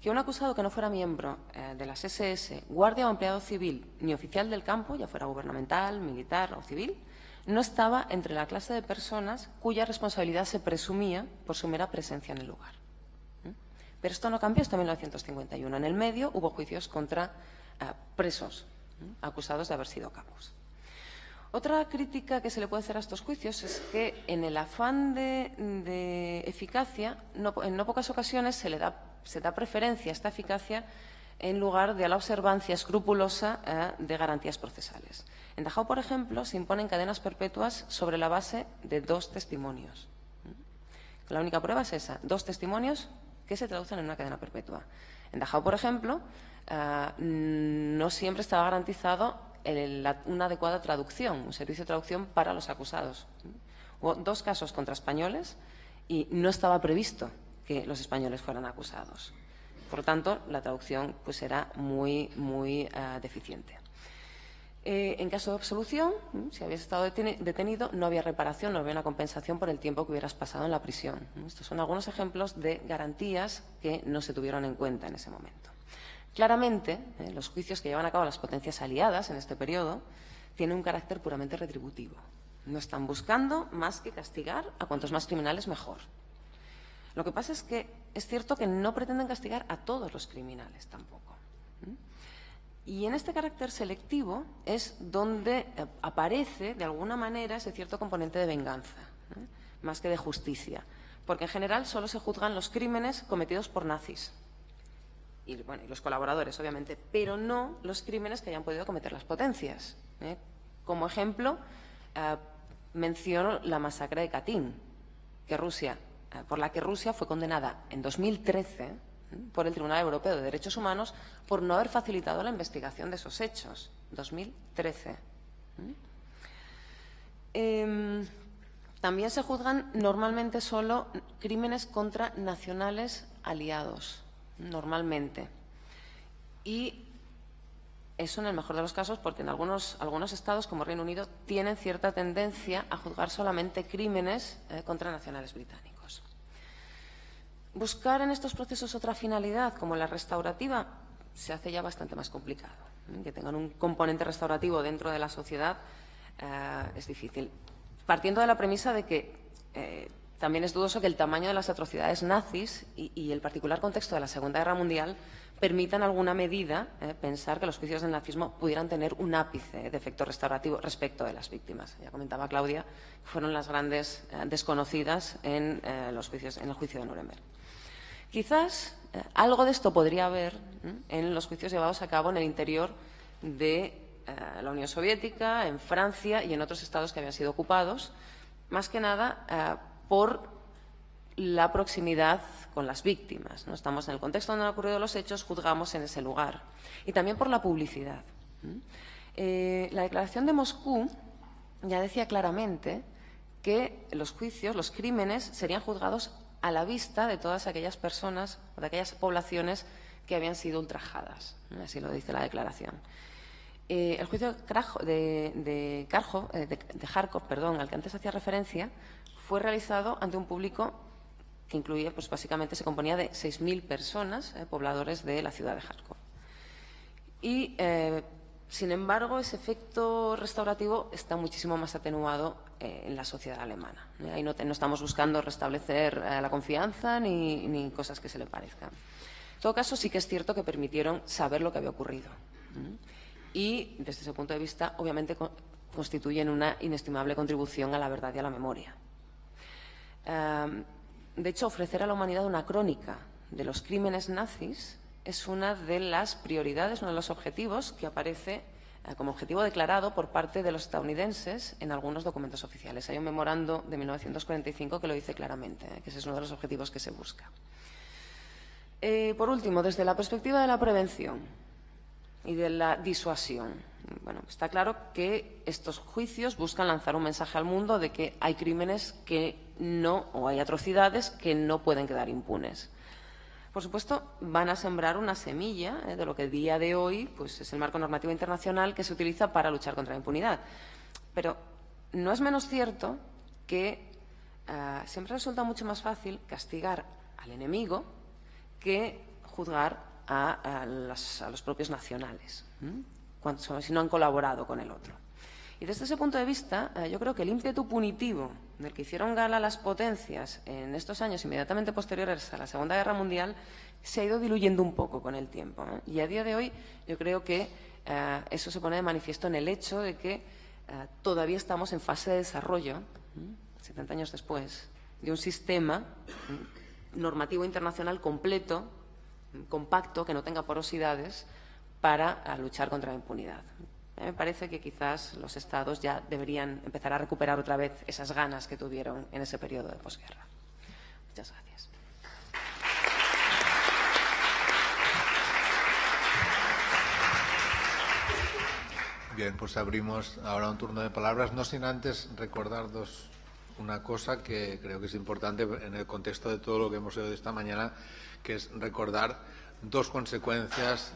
que un acusado que no fuera miembro de las SS, guardia o empleado civil, ni oficial del campo, ya fuera gubernamental, militar o civil, no estaba entre la clase de personas cuya responsabilidad se presumía por su mera presencia en el lugar. Pero esto no cambió hasta 1951. En el medio hubo juicios contra presos acusados de haber sido capos. Otra crítica que se le puede hacer a estos juicios es que en el afán de eficacia, en no pocas ocasiones se da preferencia a esta eficacia en lugar de a la observancia escrupulosa de garantías procesales. En Dachau, por ejemplo, se imponen cadenas perpetuas sobre la base de 2 testimonios. La única prueba es esa, 2 testimonios que se traducen en una cadena perpetua. En Dachau, por ejemplo, no siempre estaba garantizado una adecuada traducción, un servicio de traducción para los acusados. Hubo 2 casos contra españoles y no estaba previsto que los españoles fueran acusados. Por lo tanto, la traducción pues, era muy deficiente. En caso de absolución, si habías estado detenido, no había reparación, no había una compensación por el tiempo que hubieras pasado en la prisión. Estos son algunos ejemplos de garantías que no se tuvieron en cuenta en ese momento. Claramente, los juicios que llevan a cabo las potencias aliadas en este periodo tienen un carácter puramente retributivo. No están buscando más que castigar a cuantos más criminales mejor. Lo que pasa es que es cierto que no pretenden castigar a todos los criminales tampoco. Y en este carácter selectivo es donde aparece, de alguna manera, ese cierto componente de venganza, más que de justicia. Porque en general solo se juzgan los crímenes cometidos por nazis. Y los colaboradores, obviamente, pero no los crímenes que hayan podido cometer las potencias. Como ejemplo, menciono la masacre de Katyn, por la que Rusia fue condenada en 2013 por el Tribunal Europeo de Derechos Humanos por no haber facilitado la investigación de esos hechos. 2013. También se juzgan normalmente solo crímenes contra nacionales aliados, normalmente. Y eso en el mejor de los casos, porque en algunos estados, como Reino Unido, tienen cierta tendencia a juzgar solamente crímenes contra nacionales británicos. Buscar en estos procesos otra finalidad, como la restaurativa, se hace ya bastante más complicado. Que tengan un componente restaurativo dentro de la sociedad es difícil. Partiendo de la premisa de que también es dudoso que el tamaño de las atrocidades nazis y el particular contexto de la Segunda Guerra Mundial permitan en alguna medida pensar que los juicios del nazismo pudieran tener un ápice de efecto restaurativo respecto de las víctimas. Ya comentaba Claudia que fueron las grandes desconocidas en el juicio de Nuremberg. Quizás algo de esto podría haber en los juicios llevados a cabo en el interior de la Unión Soviética, en Francia y en otros estados que habían sido ocupados, más que nada por la proximidad con las víctimas, ¿no? Estamos en el contexto donde han ocurrido los hechos, juzgamos en ese lugar. Y también por la publicidad. La declaración de Moscú ya decía claramente que los juicios, los crímenes, serían juzgados a la vista de todas aquellas personas o de aquellas poblaciones que habían sido ultrajadas. Así lo dice la declaración. El juicio de Kharkov, al que antes hacía referencia, fue realizado ante un público que incluía, pues básicamente se componía de 6.000 personas, pobladores de la ciudad de Kharkov. Y, sin embargo, ese efecto restaurativo está muchísimo más atenuado en la sociedad alemana. Ahí no estamos buscando restablecer la confianza ni cosas que se le parezcan. En todo caso, sí que es cierto que permitieron saber lo que había ocurrido. Y, desde ese punto de vista, obviamente constituyen una inestimable contribución a la verdad y a la memoria. De hecho, ofrecer a la humanidad una crónica de los crímenes nazis es una de las prioridades, uno de los objetivos que aparece como objetivo declarado por parte de los estadounidenses en algunos documentos oficiales. Hay un memorando de 1945 que lo dice claramente, que ese es uno de los objetivos que se busca. Por último, desde la perspectiva de la prevención y de la disuasión, bueno, está claro que estos juicios buscan lanzar un mensaje al mundo de que hay crímenes que no, o hay atrocidades que no pueden quedar impunes. Por supuesto, van a sembrar una semilla de lo que a día de hoy pues, es el marco normativo internacional que se utiliza para luchar contra la impunidad. Pero no es menos cierto que siempre resulta mucho más fácil castigar al enemigo que juzgar a los propios nacionales, si no han colaborado con el otro. Y desde ese punto de vista, yo creo que el ímpetu punitivo del que hicieron gala las potencias en estos años inmediatamente posteriores a la Segunda Guerra Mundial se ha ido diluyendo un poco con el tiempo. Y a día de hoy yo creo que eso se pone de manifiesto en el hecho de que todavía estamos en fase de desarrollo, 70 años después, de un sistema normativo internacional completo, compacto, que no tenga porosidades para luchar contra la impunidad. Me parece que quizás los Estados ya deberían empezar a recuperar otra vez esas ganas que tuvieron en ese periodo de posguerra. Muchas gracias. Bien, pues abrimos ahora un turno de palabras, no sin antes recordaros una cosa que creo que es importante en el contexto de todo lo que hemos oído esta mañana, que es recordar dos consecuencias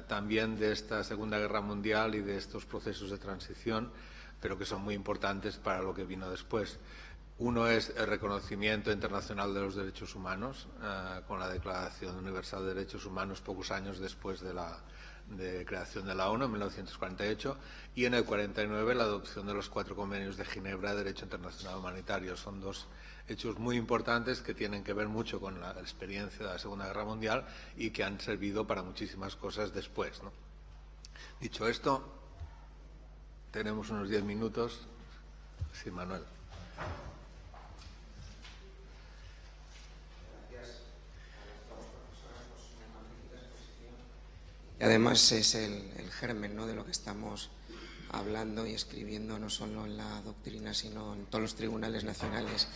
también de esta Segunda Guerra Mundial y de estos procesos de transición, pero que son muy importantes para lo que vino después. Uno es el reconocimiento internacional de los derechos humanos, con la Declaración Universal de Derechos Humanos pocos años después de la creación de la ONU, en 1948, y en el 49 la adopción de los 4 convenios de Ginebra de Derecho Internacional Humanitario. Son dos hechos muy importantes que tienen que ver mucho con la experiencia de la Segunda Guerra Mundial y que han servido para muchísimas cosas después, ¿no? Dicho esto, tenemos unos 10 minutos. Sí, Manuel. Y además es el germen, ¿no?, de lo que estamos hablando y escribiendo, no solo en la doctrina, sino en todos los tribunales nacionales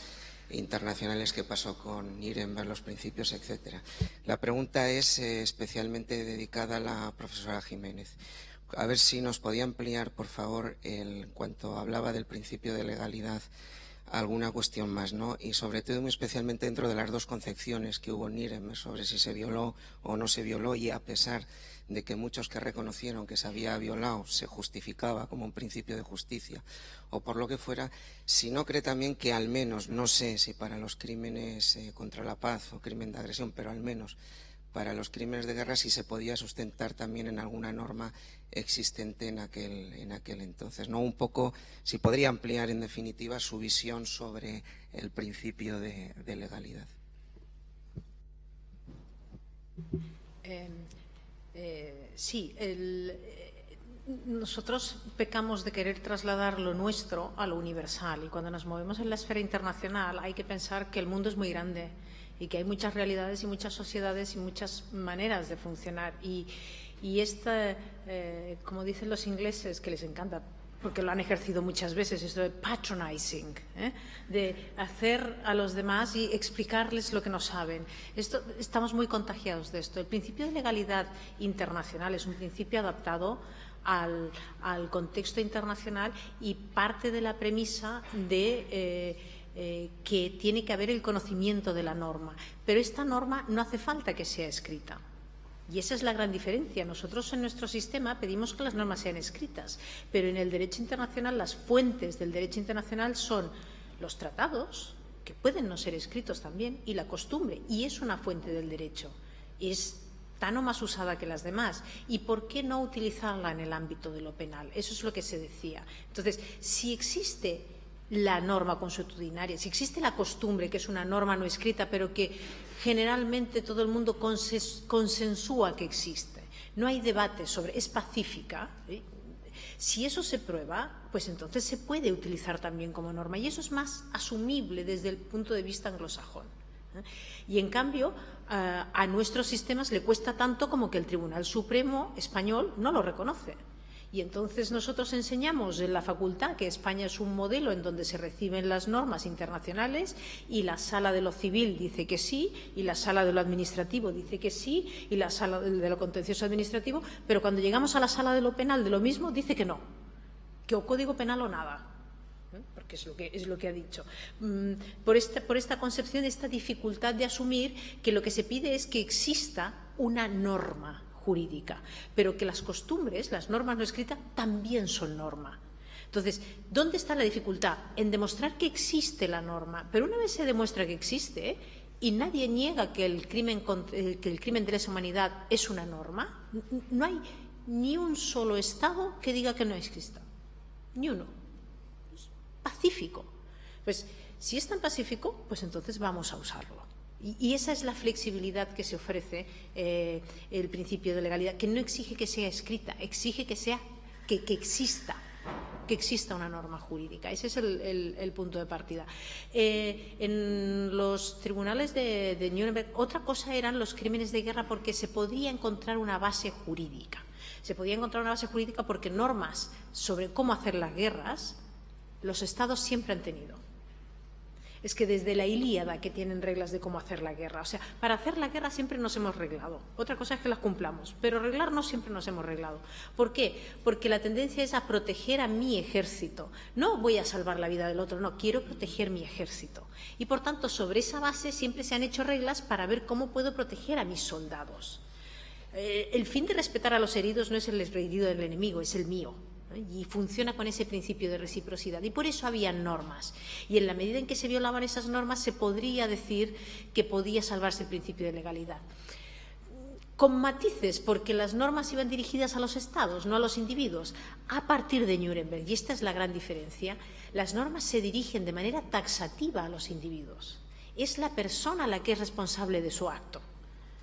e internacionales que pasó con Nuremberg, los principios, etcétera. La pregunta es especialmente dedicada a la profesora Jiménez. A ver si nos podía ampliar, por favor, en cuanto hablaba del principio de legalidad, alguna cuestión más, ¿no? Y sobre todo, muy especialmente dentro de las dos concepciones que hubo en Nuremberg sobre si se violó o no se violó, y a pesar de que muchos que reconocieron que se había violado se justificaba como un principio de justicia o por lo que fuera, si no cree también que al menos, no sé si para los crímenes contra la paz o crimen de agresión, pero al menos para los crímenes de guerra sí se podía sustentar también en alguna norma existente en aquel entonces, ¿no? Un poco, si podría ampliar en definitiva su visión sobre el principio de legalidad. Sí, nosotros pecamos de querer trasladar lo nuestro a lo universal, y cuando nos movemos en la esfera internacional hay que pensar que el mundo es muy grande y que hay muchas realidades y muchas sociedades y muchas maneras de funcionar, y esta, como dicen los ingleses, que les encanta porque lo han ejercido muchas veces, esto de patronizing, de hacer a los demás y explicarles lo que no saben. Estamos muy contagiados de esto. El principio de legalidad internacional es un principio adaptado al contexto internacional y parte de la premisa de que tiene que haber el conocimiento de la norma. Pero esta norma no hace falta que sea escrita. Y esa es la gran diferencia. Nosotros en nuestro sistema pedimos que las normas sean escritas, pero en el derecho internacional las fuentes del derecho internacional son los tratados, que pueden no ser escritos también, y la costumbre, y es una fuente del derecho. Es tan o más usada que las demás. ¿Y por qué no utilizarla en el ámbito de lo penal? Eso es lo que se decía. Entonces, si existe la norma consuetudinaria, si existe la costumbre, que es una norma no escrita, pero que generalmente todo el mundo consensúa que existe, no hay debate sobre, es pacífica, Si eso se prueba, pues entonces se puede utilizar también como norma y eso es más asumible desde el punto de vista anglosajón. Y en cambio, a nuestros sistemas le cuesta tanto como que el Tribunal Supremo español no lo reconoce. Y entonces nosotros enseñamos en la facultad que España es un modelo en donde se reciben las normas internacionales y la sala de lo civil dice que sí, y la sala de lo administrativo dice que sí, y la sala de lo contencioso administrativo, pero cuando llegamos a la sala de lo penal de lo mismo dice que no, que o código penal o nada. Porque es lo que ha dicho. Por esta concepción, esta dificultad de asumir que lo que se pide es que exista una norma jurídica, pero que las costumbres, las normas no escritas, también son norma. Entonces, ¿dónde está la dificultad? En demostrar que existe la norma, pero una vez se demuestra que existe, y nadie niega que el crimen de lesa humanidad es una norma, no hay ni un solo Estado que diga que no exista, ni uno. Es pacífico. Pues, si es tan pacífico, pues entonces vamos a usarlo. Y esa es la flexibilidad que se ofrece el principio de legalidad, que no exige que sea escrita, exige que exista una norma jurídica. Ese es el punto de partida. En los tribunales de Nuremberg, otra cosa eran los crímenes de guerra porque se podía encontrar una base jurídica. Se podía encontrar una base jurídica porque normas sobre cómo hacer las guerras los Estados siempre han tenido. Es que desde la Ilíada que tienen reglas de cómo hacer la guerra. O sea, para hacer la guerra siempre nos hemos reglado. Otra cosa es que las cumplamos, pero reglarnos siempre nos hemos reglado. ¿Por qué? Porque la tendencia es a proteger a mi ejército. No voy a salvar la vida del otro, no, quiero proteger mi ejército. Y por tanto, sobre esa base siempre se han hecho reglas para ver cómo puedo proteger a mis soldados. El fin de respetar a los heridos no es el herido del enemigo, es el mío. Y funciona con ese principio de reciprocidad. Y por eso había normas. Y en la medida en que se violaban esas normas, se podría decir que podía salvarse el principio de legalidad. Con matices, porque las normas iban dirigidas a los Estados, no a los individuos. A partir de Nuremberg, y esta es la gran diferencia, las normas se dirigen de manera taxativa a los individuos. Es la persona la que es responsable de su acto,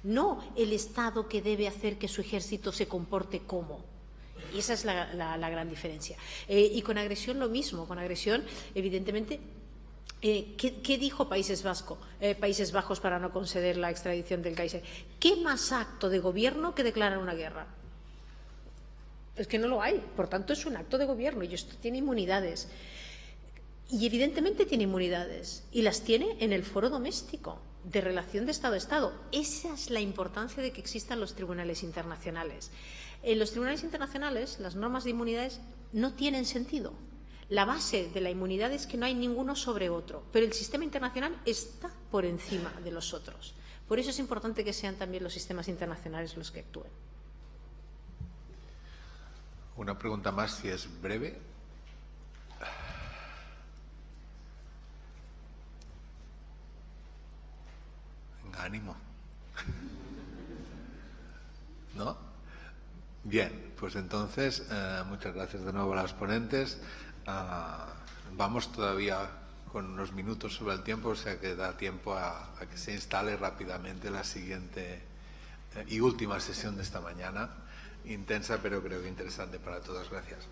no el Estado que debe hacer que su ejército se comporte como. Y esa es la gran diferencia. Y con agresión lo mismo. Con agresión, evidentemente, ¿qué dijo Países Bajos para no conceder la extradición del Kaiser? ¿Qué más acto de gobierno que declarar una guerra? Es que no lo hay. Por tanto, es un acto de gobierno y esto tiene inmunidades. Y evidentemente tiene inmunidades. Y las tiene en el foro doméstico, de relación de Estado a Estado. Esa es la importancia de que existan los tribunales internacionales. En los tribunales internacionales, las normas de inmunidades no tienen sentido. La base de la inmunidad es que no hay ninguno sobre otro, pero el sistema internacional está por encima de los otros. Por eso es importante que sean también los sistemas internacionales los que actúen. Una pregunta más, si es breve. Venga, ánimo. ¿No? Bien, pues entonces, muchas gracias de nuevo a los ponentes. Vamos todavía con unos minutos sobre el tiempo, o sea que da tiempo a que se instale rápidamente la siguiente y última sesión de esta mañana. Intensa, pero creo que interesante para todos. Gracias.